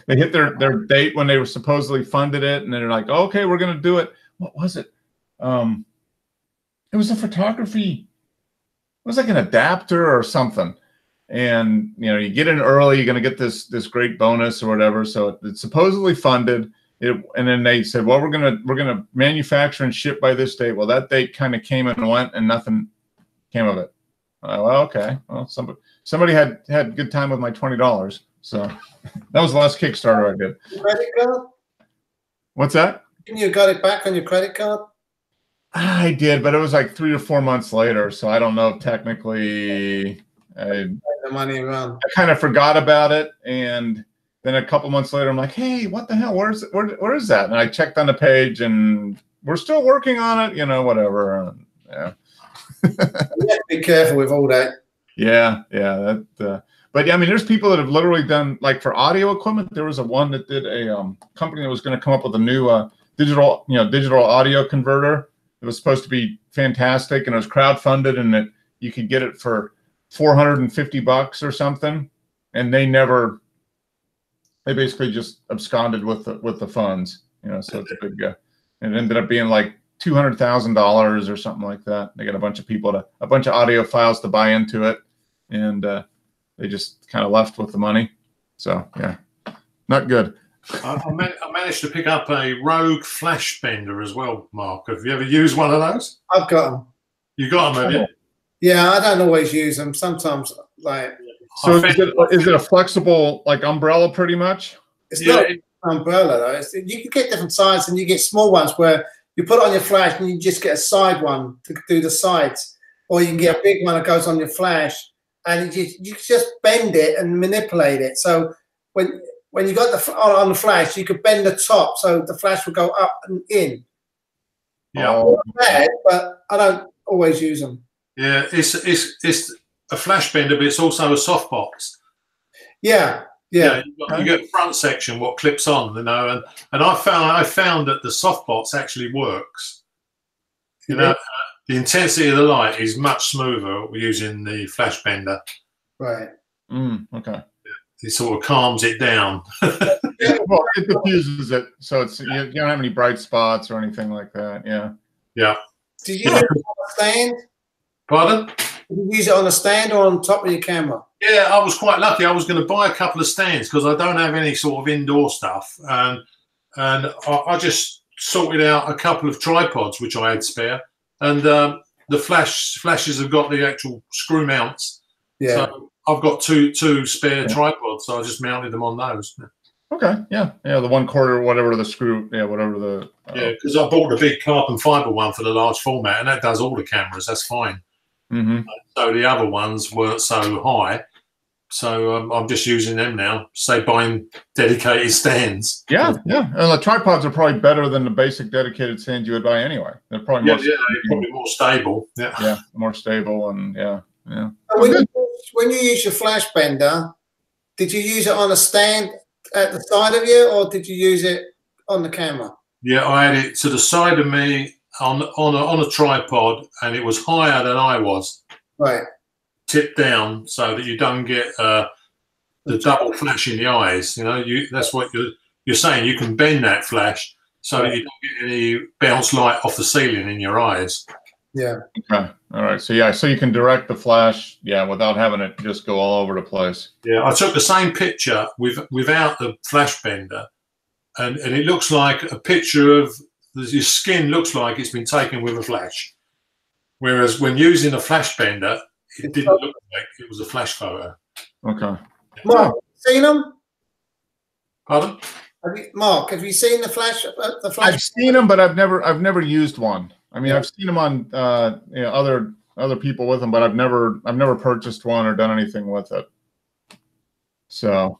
They hit their date when they were supposedly funded it, and they're like, oh, okay, we're going to do it. What was it? It was a photography. It was like an adapter or something. And you get in early, you're going to get this great bonus or whatever. So it's supposedly funded. And then they said, well, we're gonna manufacture and ship by this date. Well, that date kind of came and went, and nothing came of it. Well, okay. Well, somebody had good time with my $20. So that was the last Kickstarter I did. Credit card? What's that? You got it back on your credit card? I did, but it was like 3 or 4 months later. So I don't know if technically the money around. I kind of forgot about it, and then a couple months later, I'm like, hey, what the hell? Where is that? And I checked on the page, and we're still working on it, whatever. Yeah. You have to be careful with all that. Yeah. But yeah, I mean, there's people that have literally done, like for audio equipment, there was one that did a company that was going to come up with a new digital audio converter. It was supposed to be fantastic, and it was crowdfunded, and that you could get it for $450 or something. And they basically just absconded with the funds, so it's a big, it ended up being like $200,000 or something like that. They got a bunch of audiophiles to buy into it, and they just kind of left with the money. So yeah, not good. I managed to pick up a Rogue flash bender as well, Mark. Have you ever used one of those? I've got them. You got them, have you? Yeah, I don't always use them. Sometimes, like. So is it a flexible like umbrella pretty much? It's not an umbrella though. You can get different sizes, and you get small ones where you put it on your flash and you just get a side one to do the sides, or you can get a big one that goes on your flash, and you just bend it and manipulate it. So when you got on the flash, you could bend the top so the flash will go up and in. Yeah, not bad, but I don't always use them. Yeah, it's a flash bender, but it's also a softbox. Yeah. You get a front section what clips on, and I found that the softbox actually works. The intensity of the light is much smoother using the flash bender. Right. Okay. It sort of calms it down. Well, it diffuses it, so you don't have any bright spots or anything like that. Yeah. Yeah. Did you use it on a stand? Pardon? Did you use it on a stand or on top of your camera? Yeah, I was quite lucky. I was going to buy a couple of stands because I don't have any sort of indoor stuff, and I just sorted out a couple of tripods which I had spare, and the flashes have got the actual screw mounts. Yeah. So I've got two spare tripods, so I just mounted them on those. Okay. Yeah. The 1/4, whatever the screw. Yeah. Whatever the. Yeah, because I bought a big carbon fiber one for the large format, and that does all the cameras. That's fine. Mm-hmm. So the other ones weren't so high, so I'm just using them now. Say buying dedicated stands. Yeah, and the tripods are probably better than the basic dedicated stands you would buy anyway. They're probably they're probably more stable. Yeah, more stable, and yeah. When you use your flash bender, did you use it on a stand at the side of you, or did you use it on the camera? Yeah, I had it to the side of me on a tripod, and it was higher than I was. Right. Tipped down so that you don't get the double flash in the eyes. That's what you're saying. You can bend that flash so that you don't get any bounce light off the ceiling in your eyes. Yeah. Okay. All right. So so you can direct the flash, without having it just go all over the place. Yeah, I took the same picture without the flash bender, and it looks like a picture of your skin looks like it's been taken with a flash. Whereas when using a flash bender, it didn't look like it was a flash photo. Okay. Mark, seen them? Pardon? Mark, have you seen the flash? I've seen them, but I've never used one. I mean, I've seen them on other people with them, but I've never purchased one or done anything with it. So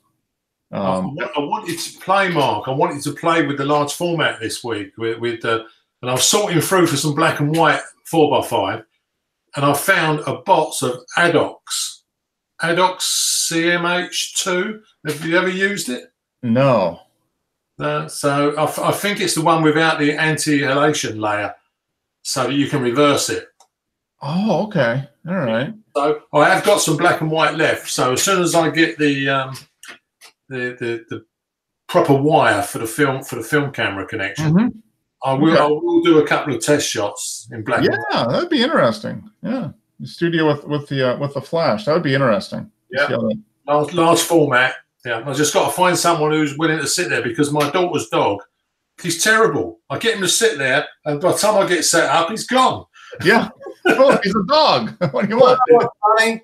I wanted to play, Mark. I wanted to play with the large format this week and I was sorting through for some black and white 4x5, and I found a box of Adox CMH2. Have you ever used it? No. So I think it's the one without the anti-halation layer, so that you can reverse it. Oh, okay. All right. So I have got some black and white left. So as soon as I get the proper wire for the film camera connection, I will do a couple of test shots in black. Yeah, that'd be interesting. Yeah, the studio with the flash, that would be interesting. Yeah, large format. Yeah, I just got to find someone who's willing to sit there, because my daughter's dog, he's terrible. I get him to sit there, and by the time I get set up, he's gone. Yeah, oh, he's a dog. What do you want? Funny?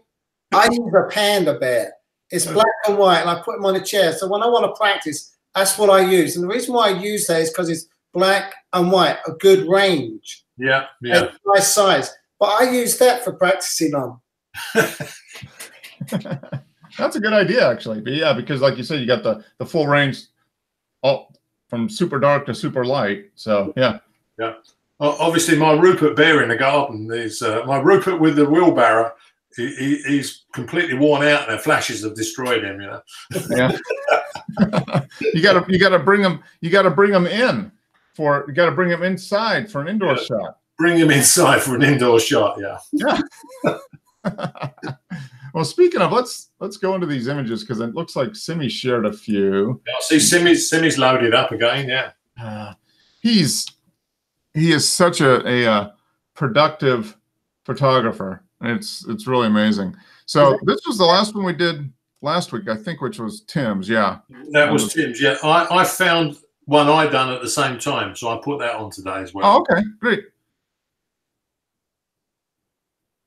I use a Panda Bear. It's black and white, and I put him on a chair. So when I want to practice, that's what I use. And the reason why I use that is because it's black and white, a good range. Yeah. Nice size. But I use that for practicing on. That's a good idea, actually. But yeah, because like you said, you got the full range, from super dark to super light. So yeah. Yeah. Well, obviously, my Rupert Bear in the garden is my Rupert with the wheelbarrow. He's completely worn out, and the flashes have destroyed him. You know. Yeah. you gotta bring him. You gotta bring him in for. You gotta bring him inside for an indoor shot. Bring him inside for an indoor shot. Yeah. Yeah. Well, speaking of, let's go into these images, because it looks like Simi shared a few. Yeah, see, Simi's loaded up again. Yeah. He is such a productive photographer. It's really amazing. So this was the last one we did last week, I think, which was Tim's. Yeah. That was Tim's. Yeah. I found one I done at the same time, so I put that on today as well. Oh, okay, great.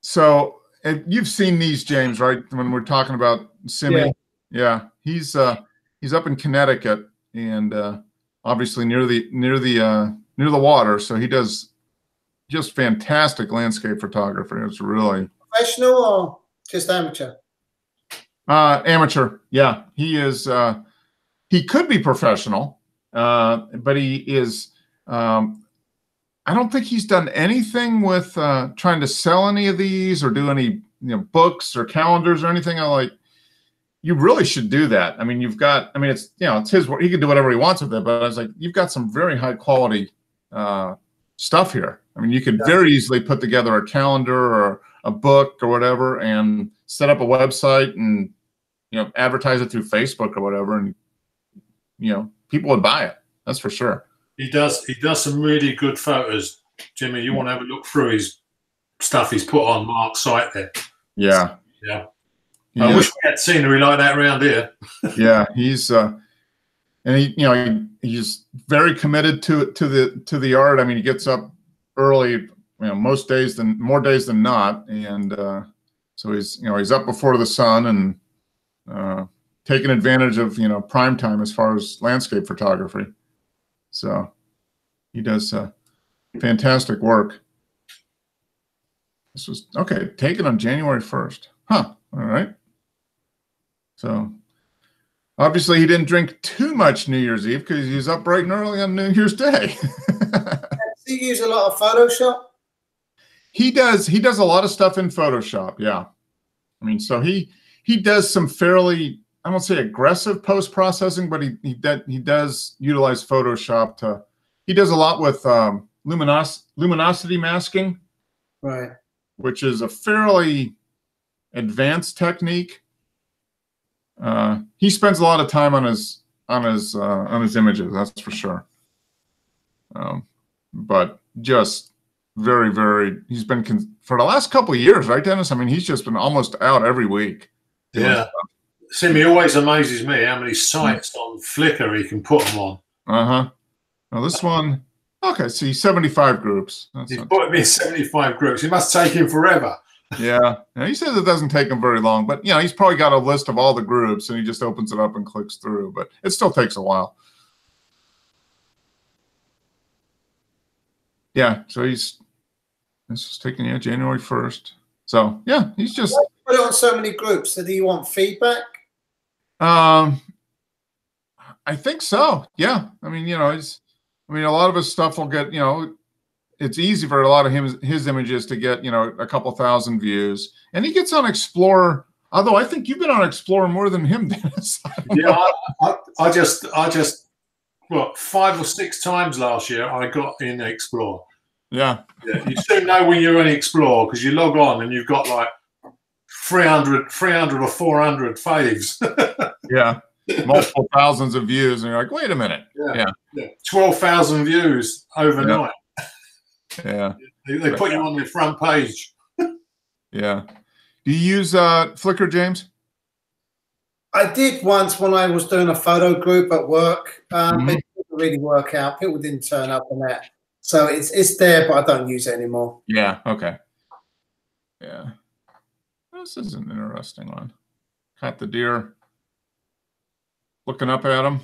So you've seen these, James, right? When we're talking about Simi, yeah, he's up in Connecticut, and obviously near the water. So he does just fantastic landscape photography. It's really professional or just amateur. Amateur, yeah. He is. He could be professional, but he is. I don't think he's done anything with trying to sell any of these or do any books or calendars or anything. You really should do that. I mean, it's it's his work. He can do whatever he wants with it. But I was like, you've got some very high quality stuff here. I mean, you could very easily put together a calendar or a book or whatever, and set up a website and advertise it through Facebook or whatever, and people would buy it. That's for sure. He does some really good photos, Jimmy. You want to have a look through his stuff he's put on Mark's site there. Yeah. Yeah. I wish we had scenery like that around here. Yeah, he's and he's very committed to the art. I mean, he gets up early, more days than not, and so he's up before the sun and taking advantage of prime time as far as landscape photography. So he does fantastic work. This was taken on January 1st. Huh. All right. So obviously he didn't drink too much New Year's Eve, because he was up bright and early on New Year's Day. Does he use a lot of Photoshop? He does a lot of stuff in Photoshop. Yeah. I mean, so he does some fairly, I won't say aggressive post-processing, but he does utilize Photoshop he does a lot with luminosity masking, right? Which is a fairly advanced technique. He spends a lot of time on his images, that's for sure. But just very, very, he's been for the last couple of years, right, Dennis? I mean, he's just been almost out every week. Yeah. Simi always amazes me how many sites on Flickr he can put them on. Now this one, see, 75 groups. He's put me in 75 groups. It must take him forever. Yeah. And he says it doesn't take him very long, but you know, he's probably got a list of all the groups and he just opens it up and clicks through, but it still takes a while. Yeah. So this is taking January 1st. So yeah, he's just put it on so many groups. So do you want feedback? I think so. Yeah. I mean, you know, a lot of his stuff will get, you know, it's easy for a lot of his images to get, you know, a couple thousand views, and he gets on Explorer. Although I think you've been on Explorer more than him, Dennis. Yeah, I just what 5 or 6 times last year I got in Explorer. Yeah. Yeah, you soon know when you're in Explorer because you log on and you've got like 300 or 400 faves. Yeah. Multiple thousands of views, and you're like, wait a minute. Yeah. 12,000 views overnight. Yeah. They put you on the front page. Yeah. Do you use Flickr, James? I did once when I was doing a photo group at work. It didn't really work out. People didn't turn up on that. So it's there, but I don't use it anymore. Yeah. Okay. Yeah. This is an interesting one. Caught the deer looking up at him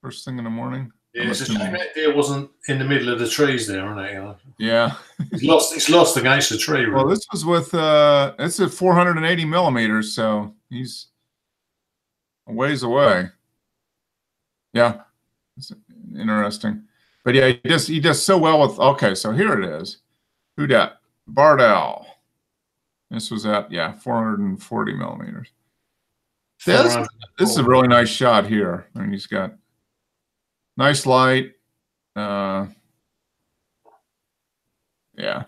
first thing in the morning. Yeah, it's a shame that deer wasn't in the middle of the trees there, isn't it? You know? Yeah. It's lost against the tree. Really. Well, this was with it's at 480 millimeters, so he's a ways away. Yeah. It's interesting. But yeah, he does so well with, okay, so here it is. Who dat? Bardell. This was at, 440 millimeters. This is a really nice shot here. I mean, he's got nice light. Yeah. Yeah,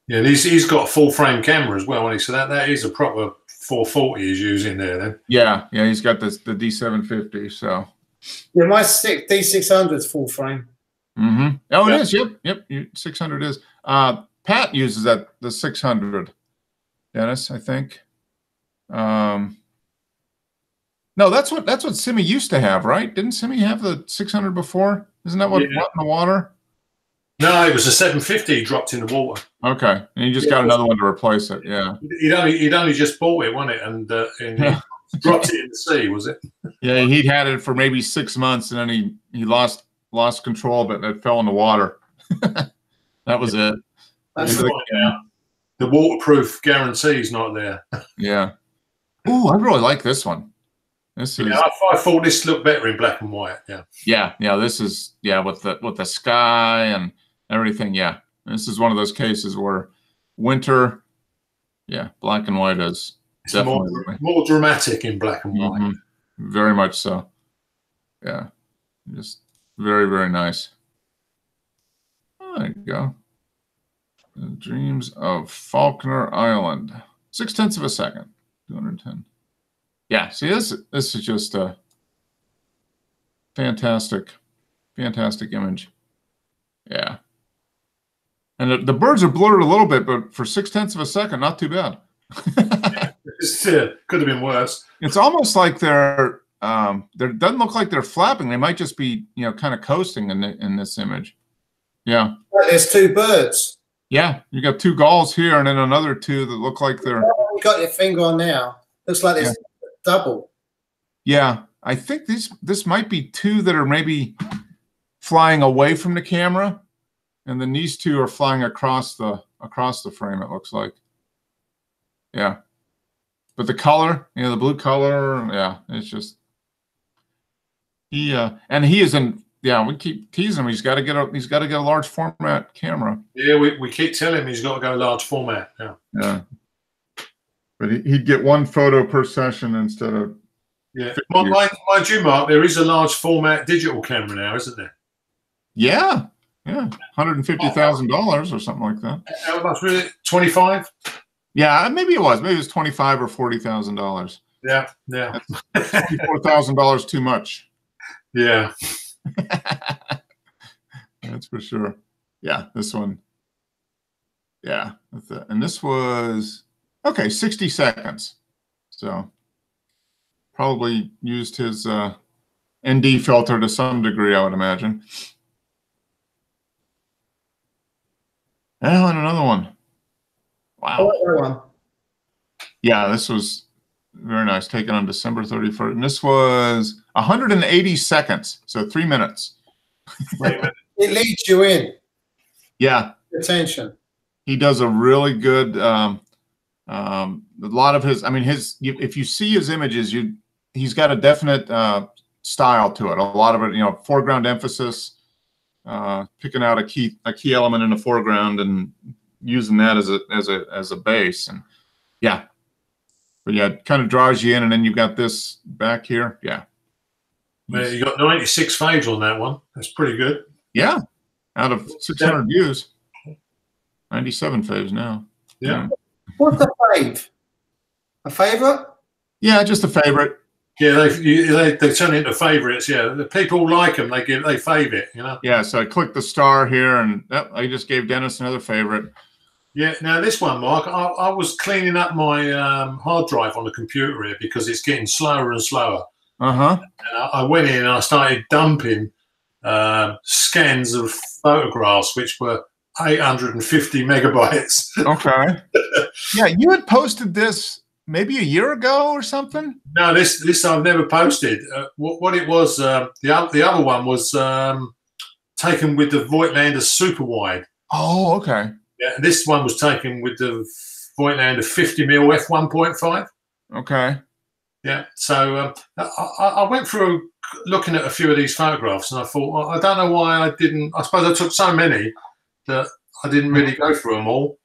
he's got a full frame camera as well, so that is a proper 440 he's using there then. Yeah, he's got the D750, so. Yeah, my D600 is full frame. Mm-hmm. Oh, it is. Yep. 600 is. Pat uses the 600. Dennis, I think. No, that's what Simi used to have, right? Didn't Simi have the 600 before? Isn't that what went in the water? No, it was a 750 dropped in the water. Okay, and you just got another one to replace it. Yeah. He'd only just bought it, wasn't it? And he dropped it in the sea, was it? Yeah, he'd had it for maybe 6 months, and then he lost control of it, and it fell in the water. That was it. That's right. The waterproof guarantee is not there. Yeah. Ooh, I really like this one. This is. Yeah, I thought this looked better in black and white. Yeah. Yeah. This is with the sky and everything. Yeah. This is one of those cases where winter. Yeah, black and white is it's definitely more dramatic in black and white. Mm-hmm. Very much so. Yeah. Just very, very nice. There you go. The Dreams of Faulkner Island. 0.6 of a second. 210. Yeah, see, this is just a fantastic image. Yeah. And the birds are blurred a little bit, but for 0.6 of a second, not too bad. Could have been worse. It's almost like they're doesn't look like they're flapping. They might just be, kind of coasting in this image. Yeah. There's 2 birds. Yeah, you got 2 gulls here, and then another 2 that look like they're. You got your finger on now. Looks like it's double. Yeah, I think this might be 2 that are maybe flying away from the camera, and then these 2 are flying across the frame. It looks like. Yeah, but the color, the blue color, it's just he is in. Yeah, we keep teasing him. He's got to get a large format camera. Yeah, we keep telling him he's got to go large format. Yeah. Yeah. But he'd get 1 photo per session instead of. Yeah. Mind you, Mark, there is a large format digital camera now, isn't there? Yeah. Yeah. $150,000 or something like that. How much was it? 25? Yeah, maybe it was. Maybe it was $25,000 or $40,000. Yeah. That's $24,000 too much. Yeah. That's for sure. Yeah, this one. Yeah, and this was 60 seconds. So probably used his ND filter to some degree, I would imagine. And another one. Wow. Another one. Yeah, this was very nice. Taken on December 31st. And this was 180 seconds, so 3 minutes. Wait a minute. It leads you in. Yeah. Attention. He does a really good, a lot of his, I mean, if you see his images, he's got a definite style to it. A lot of it, you know, foreground emphasis, picking out a key element in the foreground and using that as a base. And yeah, but yeah, it kind of draws you in, and then you've got this back here. Yeah. Man, you got 96 faves on that one. That's pretty good. Yeah. Out of 600 views, 97 faves now. Yeah. What's a fave? A favorite? Yeah, just a favorite. Yeah, they turn into favorites. Yeah, the people like them. They fave it. You know. Yeah, so I clicked the star here, and I just gave Dennis another favorite. Yeah. Now this one, Mark, I was cleaning up my hard drive on the computer here because it's getting slower and slower. Uh-huh. And I went in and I started dumping scans of photographs, which were 850 megabytes. Okay. Yeah, you had posted this maybe a year ago or something. No, this I've never posted. What it was, the other one was taken with the Voigtlander Super Wide. Oh, okay. Yeah, this one was taken with the Voigtlander 50mm f1.5. Okay. Yeah, so I went through looking at a few of these photographs, and I thought, well, I don't know why I didn't. I suppose I took so many that I didn't really go through them all,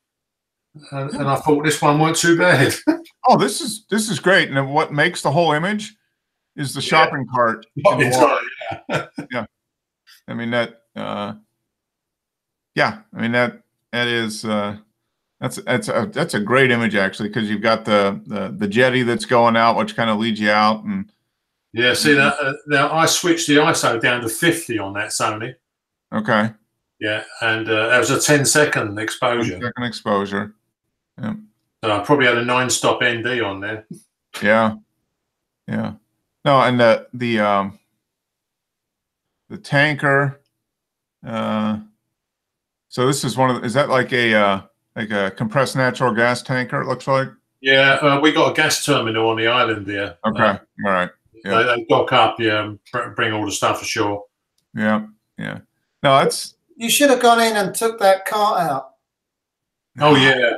and I thought this one weren't too bad. Oh, this is great. And what makes the whole image is the shopping cart. Yeah. I mean that. Yeah. I mean that is. That's a great image actually, because you've got the jetty that's going out, which kind of leads you out. And yeah, see that now I switched the ISO down to 50 on that Sony. Okay. Yeah, and that was a 10-second exposure. 10-second exposure. Yeah. So I probably had a 9-stop ND on there. Yeah. Yeah. No, and the tanker. So this is is that like a compressed natural gas tanker, it looks like? Yeah, we got a gas terminal on the island there. Okay, all right. Yeah. They dock up, bring all the stuff ashore. Yeah, yeah. No, that's... You should have gone in and took that cart out. Oh, yeah.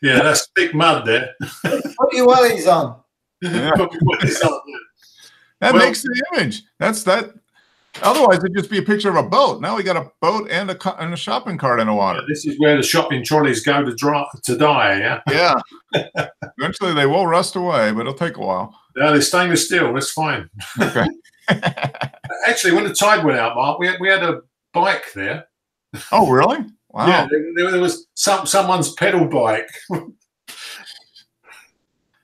Yeah, that's thick mud there. Put your wellies on. Yeah. That makes the image. That's that. Otherwise, it'd just be a picture of a boat. Now we got a boat and a shopping cart in the water. Yeah, this is where the shopping trolleys go to die, yeah? Yeah. Eventually, they will rust away, but it'll take a while. Yeah, they're stainless steel. That's fine. Okay. Actually, when the tide went out, Mark, we had a bike there. Oh, really? Wow. Yeah, there was someone's pedal bike.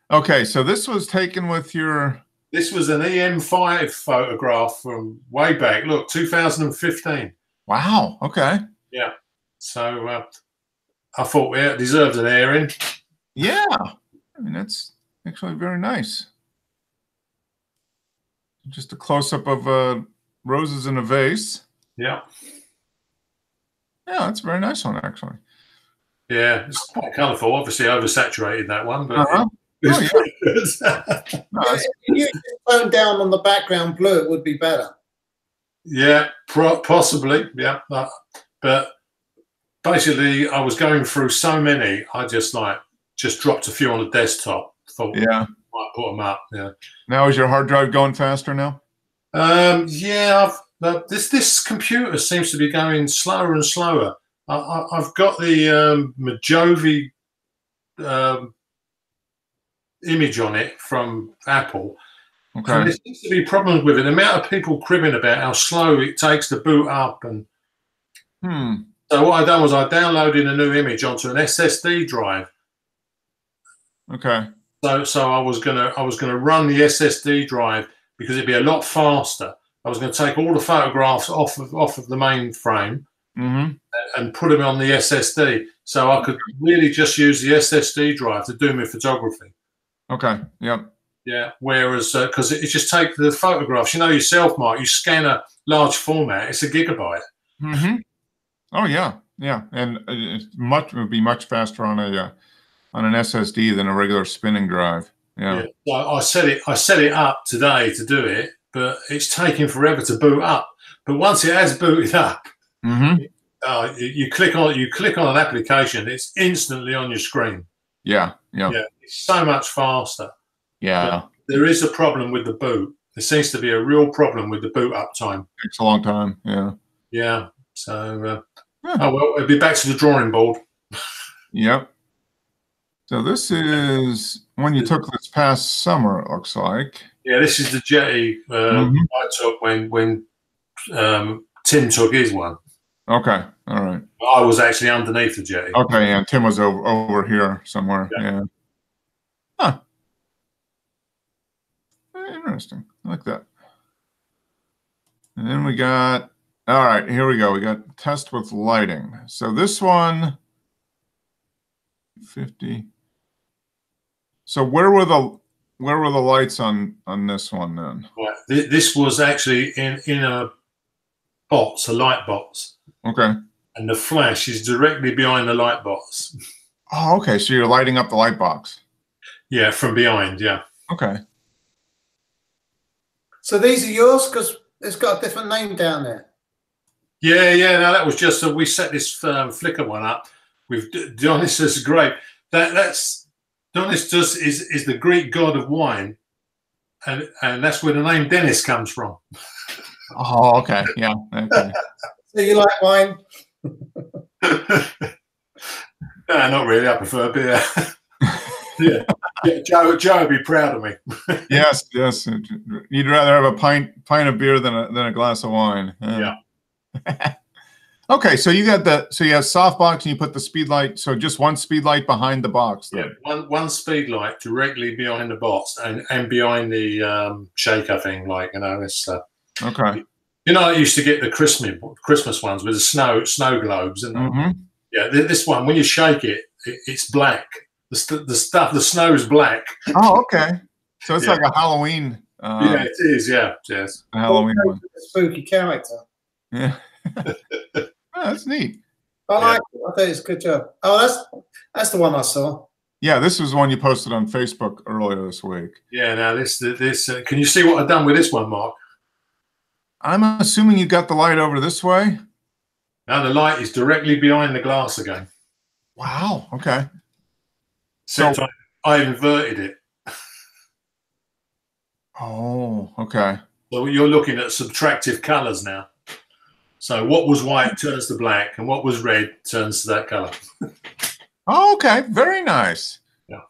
Okay, so this was taken with your... This was an EM5 photograph from way back. Look, 2015. Wow. Okay. Yeah. So I thought it deserved an airing. Yeah. I mean, that's actually very nice. Just a close-up of roses in a vase. Yeah. Yeah, that's a very nice one, actually. Yeah, it's quite colourful. Obviously, oversaturated that one, but Oh, yeah. pretty good. No, if you tone down on the background blue, it would be better. Yeah, possibly. Yeah, but basically, I was going through so many. I just dropped a few on the desktop. Thought, yeah, might put them up. Yeah. Now is your hard drive going faster now? Yeah. This computer seems to be going slower and slower. I've got the Mojave image on it from Apple. Okay. And there seems to be problems with it. The amount of people cribbing about how slow it takes to boot up, and so what I done was I downloaded a new image onto an SSD drive. Okay. So I was gonna run the SSD drive because it'd be a lot faster. I was going to take all the photographs off of the main frame and put them on the SSD, so I could really just use the SSD drive to do my photography. Okay. Yep. Yeah. Whereas, because it just takes the photographs. You know yourself, Mark. You scan a large format; it's a gigabyte. Oh yeah, yeah, and it would be much faster on a on an SSD than a regular spinning drive. Yeah. Well, I set it up today to do it, but it's taking forever to boot up. But once it has booted up, you click on an application, it's instantly on your screen. Yeah. It's so much faster. Yeah. But there is a problem with the boot. There seems to be a real problem with the boot up time. Takes a long time. Yeah. Yeah. So, oh well, it'll be back to the drawing board. Yep. So this is one you took this past summer, it looks like. Yeah, this is the Jetty I took when Tim took his one. Okay. All right. I was actually underneath the Jetty. Okay. Yeah. Tim was over here somewhere. Yeah. Huh. Interesting. I like that. And then we got, all right, here we go. We got test with lighting. So this one, 50. So where were the lights on this one then? Right. This was actually in a box, a light box. Okay. And the flash is directly behind the light box. Oh, okay. So you're lighting up the light box. Yeah, from behind. Yeah. Okay. So these are yours because it's got a different name down there. Yeah. No, that was just we set this Flickr one up with Dionysus. Great. That's Dionysus is the Greek god of wine, and that's where the name Dennis comes from. Oh, okay. Yeah. Okay. So you like wine? No, not really. I prefer beer. Yeah, Joe would be proud of me. Yes. You'd rather have a pint of beer than a glass of wine. Yeah. Okay, so you got you have softbox and you put the speed light. So just one speed light behind the box. Then. Yeah, one speed light directly behind the box and behind the shaker thing. Like it's okay. I used to get the Christmas ones with the snow globes, and yeah, this one when you shake it, it's black. The snow is black. Oh, okay. So it's like a Halloween. Yeah, it is. Yeah, yes. A Halloween one. Spooky character. Yeah. Oh, that's neat. I like it. I think it's a good job. Oh, that's the one I saw. Yeah, this was one you posted on Facebook earlier this week. Yeah. Now this. Can you see what I've done with this one, Mark? I'm assuming you got the light over this way. Now the light is directly behind the glass again. Wow. Okay. So I inverted it. Oh, okay. So you're looking at subtractive colors now. So what was white turns to black, and what was red turns to that color. Oh, okay. Very nice. Yeah.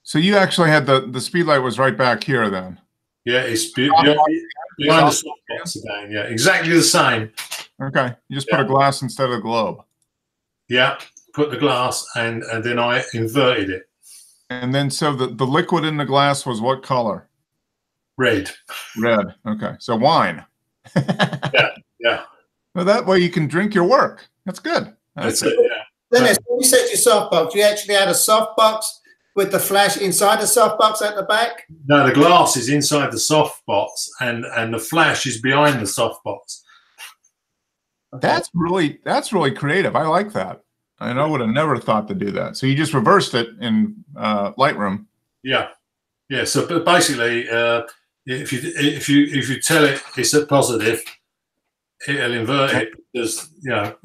So you actually had the speed light was right back here then. Yeah, it's behind the softbox again. Yeah, exactly the same. Okay. You just put a glass instead of a globe. Yeah. Put the glass and then I inverted it. And then so the liquid in the glass was what color? Red. Red. Okay. So wine. Yeah. Well, that way you can drink your work. That's good. That's it. Yeah. Dennis, when you set your softbox, you actually had a softbox with the flash inside the softbox at the back? No, the glass is inside the softbox and the flash is behind the softbox. That's really creative. I like that. And I would have never thought to do that. So you just reversed it in Lightroom. Yeah. So basically, if you tell it it's a positive, it'll invert it because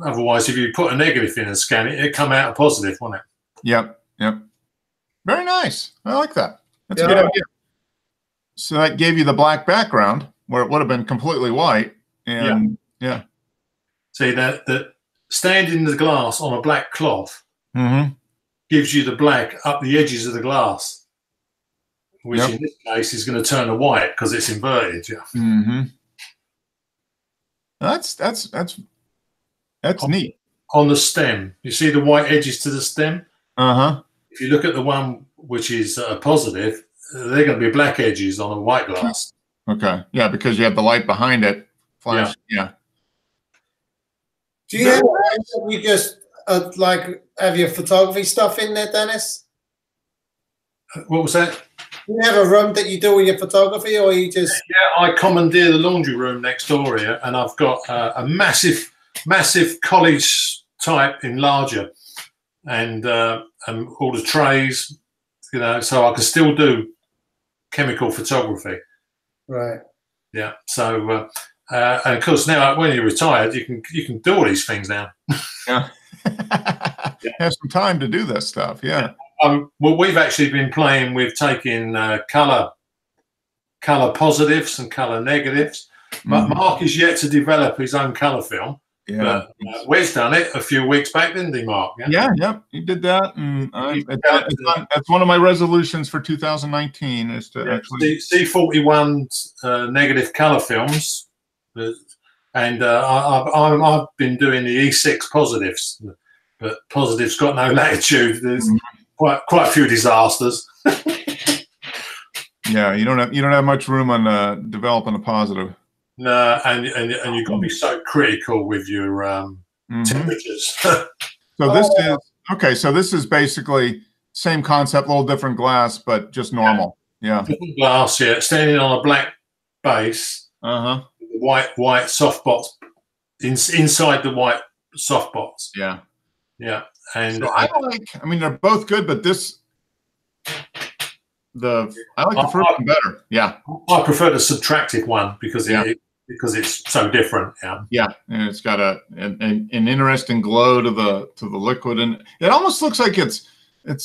otherwise, if you put a negative in and scan it, it'll come out a positive, won't it? Yep. Very nice. I like that. That's a good idea. So that gave you the black background where it would have been completely white. And yeah. See that standing the glass on a black cloth gives you the black up the edges of the glass, which in this case is going to turn to white because it's inverted. Yeah. That's neat. On the stem, you see the white edges to the stem. If you look at the one which is positive, they're going to be black edges on a white glass. Okay. Yeah, because you have the light behind it. Flash. Yeah. Do you just have your photography stuff in there, Dennis? What was that? Do you have a room that you do all your photography, or you just? Yeah, I commandeer the laundry room next door here, and I've got a massive college type enlarger, and all the trays, so I can still do chemical photography. Right. Yeah. So, and of course, now when you're retired, you can do all these things now. Yeah. Have some time to do this stuff. Yeah. Well, we've actually been playing with taking color positives and color negatives. Mark is yet to develop his own color film. Yeah. But Wes done it a few weeks back, didn't he, Mark? Yeah, he did that, and that's one of my resolutions for 2019 is to actually C41 negative color films, and I've been doing the E6 positives, but positives got no latitude. There's quite a few disasters. Yeah, you don't have much room on developing a positive. No, and you've got to be so critical with your temperatures. So this is okay. So this is basically same concept, a little different glass, but just normal. Yeah. Different glass, yeah. Standing on a black base. White soft box inside the white soft box. Yeah. Yeah. And so I mean, they're both good, but I like the first one better. Yeah. I prefer the subtractive one because it's so different. Yeah. Yeah, and it's got an interesting glow to the liquid, and it almost looks like it's like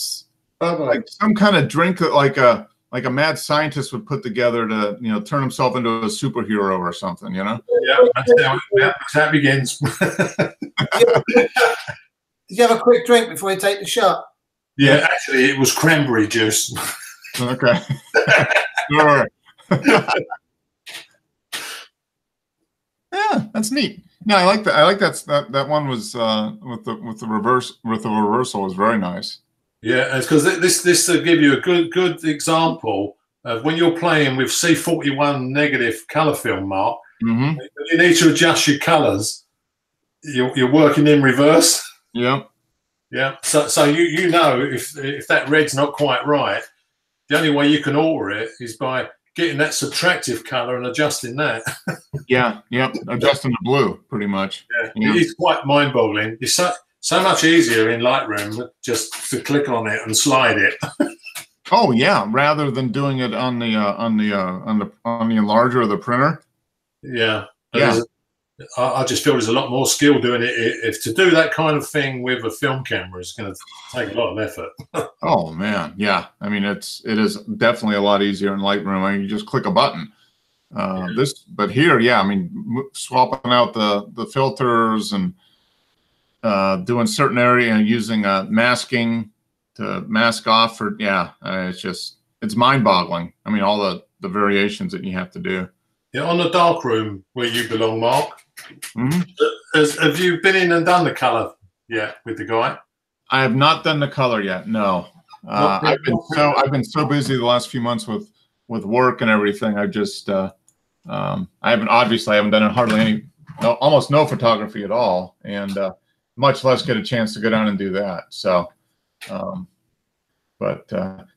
some kind of drink that like a mad scientist would put together to turn himself into a superhero or something. Yeah, that's how it begins. Did you have a quick drink before you take the shot? Yeah, actually, it was cranberry juice. Okay. Sure. Yeah, that's neat. Yeah, I like that. I like that one was with the reversal was very nice. Yeah, it's because this will give you a good example of when you're playing with C41 negative color film, Mark. You need to adjust your colors. You're working in reverse. Yeah. Yeah. So you know if that red's not quite right, the only way you can alter it is by getting that subtractive color and adjusting that. Yeah. Adjusting the blue, pretty much. Yeah. It's quite mind-boggling. It's so much easier in Lightroom just to click on it and slide it. Oh yeah, rather than doing it on the enlarger of the printer. Yeah. Yeah. I just feel there's a lot more skill doing it. If to do that kind of thing with a film camera is going to take a lot of effort. Oh man, yeah. I mean, it is definitely a lot easier in Lightroom. I mean, you just click a button. But here, yeah. I mean, swapping out the filters and doing certain area and using masking to mask off for it's mind-boggling. I mean, all the variations that you have to do. Yeah, on the darkroom where you belong, Mark. Have you been in and done the color yet with the guy? I have not done the color yet. No, I've been so busy the last few months with work and everything. I just I haven't done almost no photography at all, and much less get a chance to go down and do that. So, but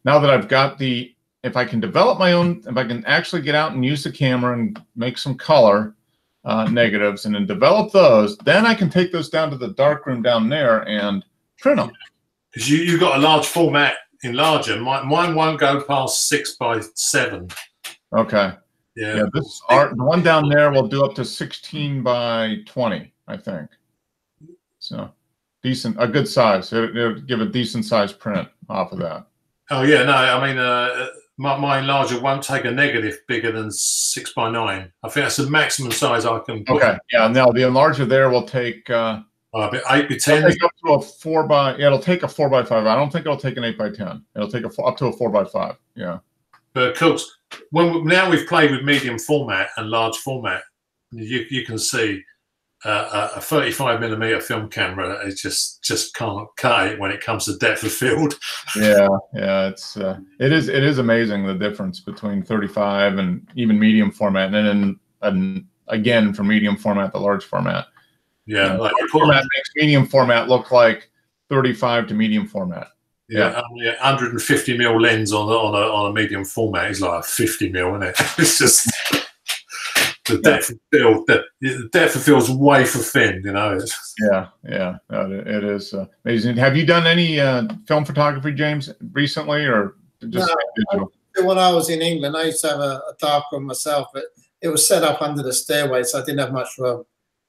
now that I've got if I can develop my own, if I can actually get out and use the camera and make some color negatives and then develop those, then I can take those down to the darkroom down there and print them. Because you got a large format enlarger. Mine won't go past 6x7. Okay. Yeah. The one down there will do up to 16x20, I think. So a good size. It'll give a decent size print off of that. Oh yeah, no, I mean my enlarger won't take a negative bigger than 6x9. I think that's the maximum size I can put. Okay, yeah, no, the enlarger there will take 8x10. It'll take up to a 4x. It'll take a 4x5. I don't think it'll take an 8x10. It'll take up to a 4x5. Yeah. But of course, now we've played with medium format and large format, you can see a 35mm film camera. It just can't cut it when it comes to depth of field. Yeah, it is amazing the difference between 35 and even medium format, and then again for medium format the large format. Yeah, like format makes medium format look like 35 to medium format. Yeah, 150mm lens on a medium format is like 50mm, isn't it? It's just the depth of field, the depth of field's way for Finn, you know. Yeah. It is amazing. Have you done any film photography, James, recently, or just digital? When I was in England, I used to have a darkroom myself, but it was set up under the stairway, so I didn't have much room.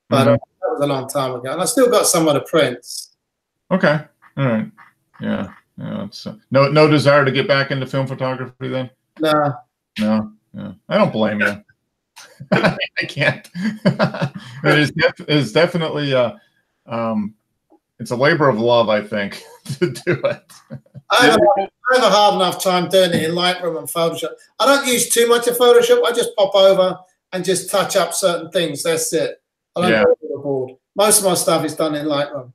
But that was a long time ago, and I still got some of the prints. Okay, all right, yeah. It's no desire to get back into film photography then. No. I don't blame you. I can't. It's definitely it's a labor of love, I think, to do it. I have a hard enough time doing it in Lightroom and Photoshop. I don't use too much of Photoshop. I just pop over and just touch up certain things. That's it. I don't go to the board. Most of my stuff is done in Lightroom.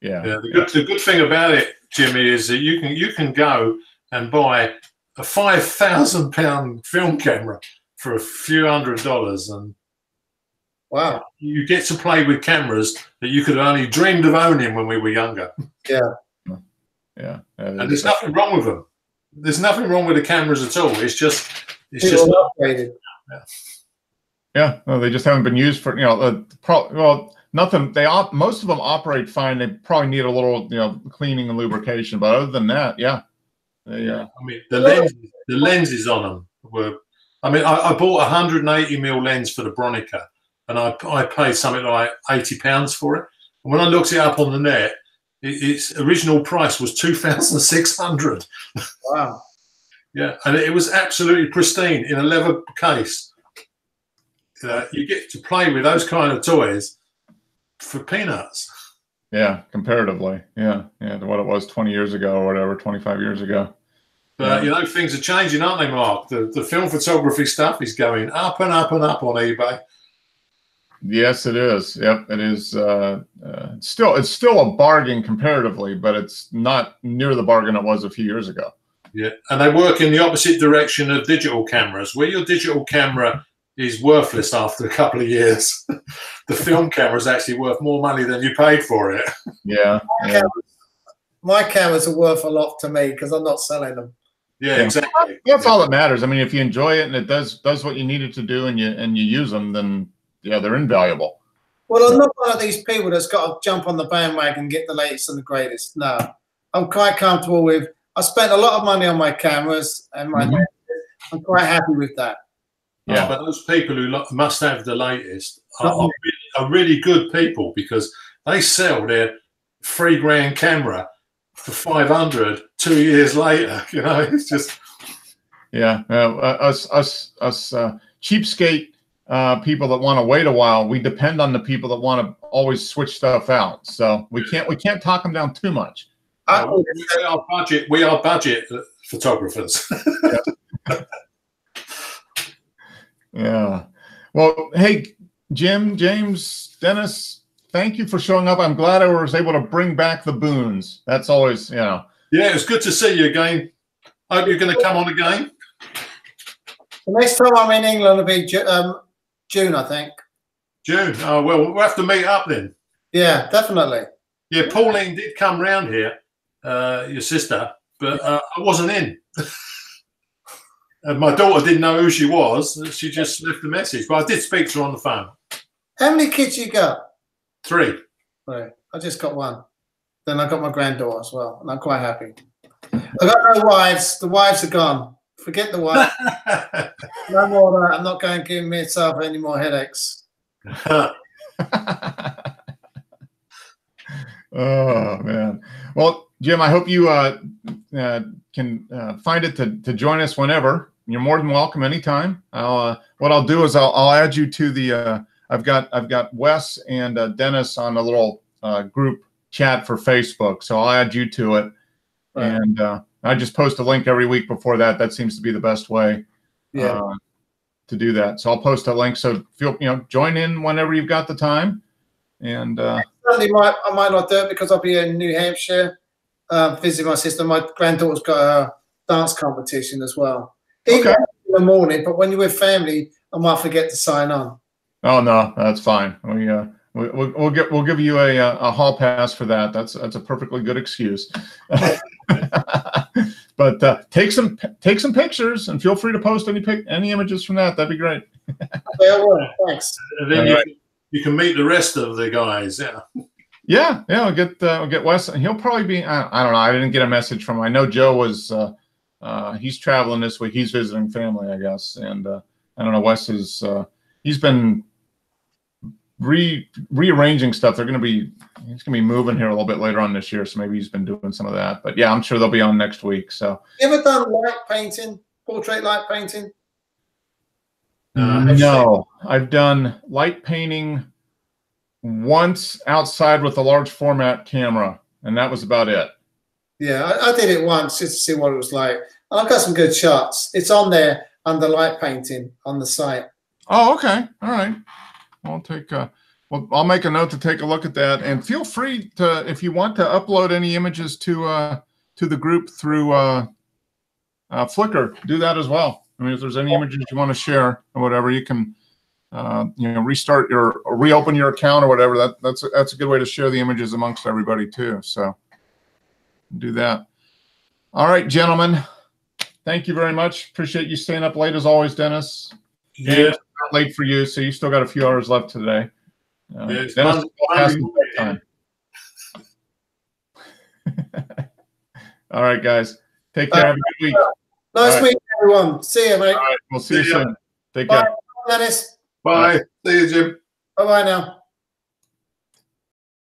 Yeah. The good thing about it, Jimmy, is that you can go and buy a £5,000 film camera for a few $100s, and wow, you get to play with cameras that you could have only dreamed of owning when we were younger. Yeah. And there's nothing wrong with them. There's nothing wrong with the cameras at all. It's just upgraded. Yeah, no, they just haven't been used for nothing. Most of them operate fine. They probably need a little cleaning and lubrication, but other than that, yeah. I mean, the lenses on them were. I mean, I bought a 180mm lens for the Bronica, and I paid something like £80 for it. And when I looked it up on the net, its original price was $2,600. Wow. Yeah, and it was absolutely pristine in a leather case. You get to play with those kind of toys for peanuts. Yeah, comparatively. Yeah, to what it was 20 years ago or whatever, 25 years ago. But, things are changing, aren't they, Mark? The film photography stuff is going up and up and up on eBay. Yes, it is. Yep, it is. It's still a bargain comparatively, but it's not near the bargain it was a few years ago. Yeah, and they work in the opposite direction of digital cameras. Where your digital camera is worthless after a couple of years, the film camera is actually worth more money than you paid for it. Yeah. My cameras are worth a lot to me because I'm not selling them. Yeah, exactly. That's all that matters. I mean, if you enjoy it and it does what you need it to do, and you use them, then they're invaluable. Well, I'm not one of these people that's got to jump on the bandwagon and get the latest and the greatest. No, I'm quite comfortable with. I spent a lot of money on my cameras and my. I'm quite happy with that. Yeah, but those people who must have the latest are really good people, because they sell their $3,000 camera for 500 2 years later. It's just us cheapskate people that want to wait a while. We depend on the people that want to always switch stuff out. So we can't talk them down too much. We are budget photographers. Yeah. Well, hey, Jim, James, Dennis, thank you for showing up. I'm glad I was able to bring back the Boons. That's always, Yeah, it's good to see you again. I hope you're going to come on again. The next time I'm in England will be June, I think. June. Oh, well, we'll have to meet up then. Yeah, definitely. Yeah, Pauline did come round here, your sister, but I wasn't in. And my daughter didn't know who she was. She just left a message. But I did speak to her on the phone. How many kids you got? 3. Right. I just got 1. Then I got my granddaughter as well, and I'm quite happy. I got no wives. The wives are gone. Forget the wives. No more of that. I'm not going to give myself any more headaches. Oh, man. Well, Jim, I hope you can find it to join us whenever. You're more than welcome anytime. What I'll do is I'll add you to the. I've got Wes and Dennis on a little group chat for Facebook, so I'll add you to it. Right. And I just post a link every week before that. That seems to be the best way to do that. So I'll post a link. So join in whenever you've got the time. And I might not do it because I'll be in New Hampshire visiting my sister. My granddaughter's got a dance competition as well. Even in the morning, but when you're with family, I might forget to sign on. Oh no, that's fine. We'll give you a hall pass for that. That's a perfectly good excuse. But take some pictures and feel free to post any images from that. That'd be great. Yeah, well, thanks. And then you can meet the rest of the guys. Yeah. Yeah. We'll get Wes. And he'll probably be. I don't know. I didn't get a message from him. I know Joe was. He's traveling this week. He's visiting family, I guess. And I don't know. Wes is. He's been rearranging stuff. He's going to be moving here a little bit later on this year, so maybe he's been doing some of that. But yeah, I'm sure they'll be on next week. So you ever done light painting, portrait light painting? No, I've done light painting once outside with a large format camera, and that was about it. Yeah, I did it once just to see what it was like. And I've got some good shots. It's on there under light painting on the site. Oh, okay. All right. I'll make a note to take a look at that, and feel free to, if you want to upload any images to the group through Flickr, do that as well. I mean, if there's any images you want to share or whatever, you can restart or reopen your account or whatever. That's a good way to share the images amongst everybody too. So do that. All right, gentlemen. Thank you very much. Appreciate you staying up late as always, Dennis. Yeah. Not late for you, so you still got a few hours left today. It's Dennis has some time. All right, guys. Take care. Have a good week. Nice meeting everyone. See you, mate. All right. We'll see you soon. Take care. Bye, Dennis. Bye. See you, Jim. Bye-bye now.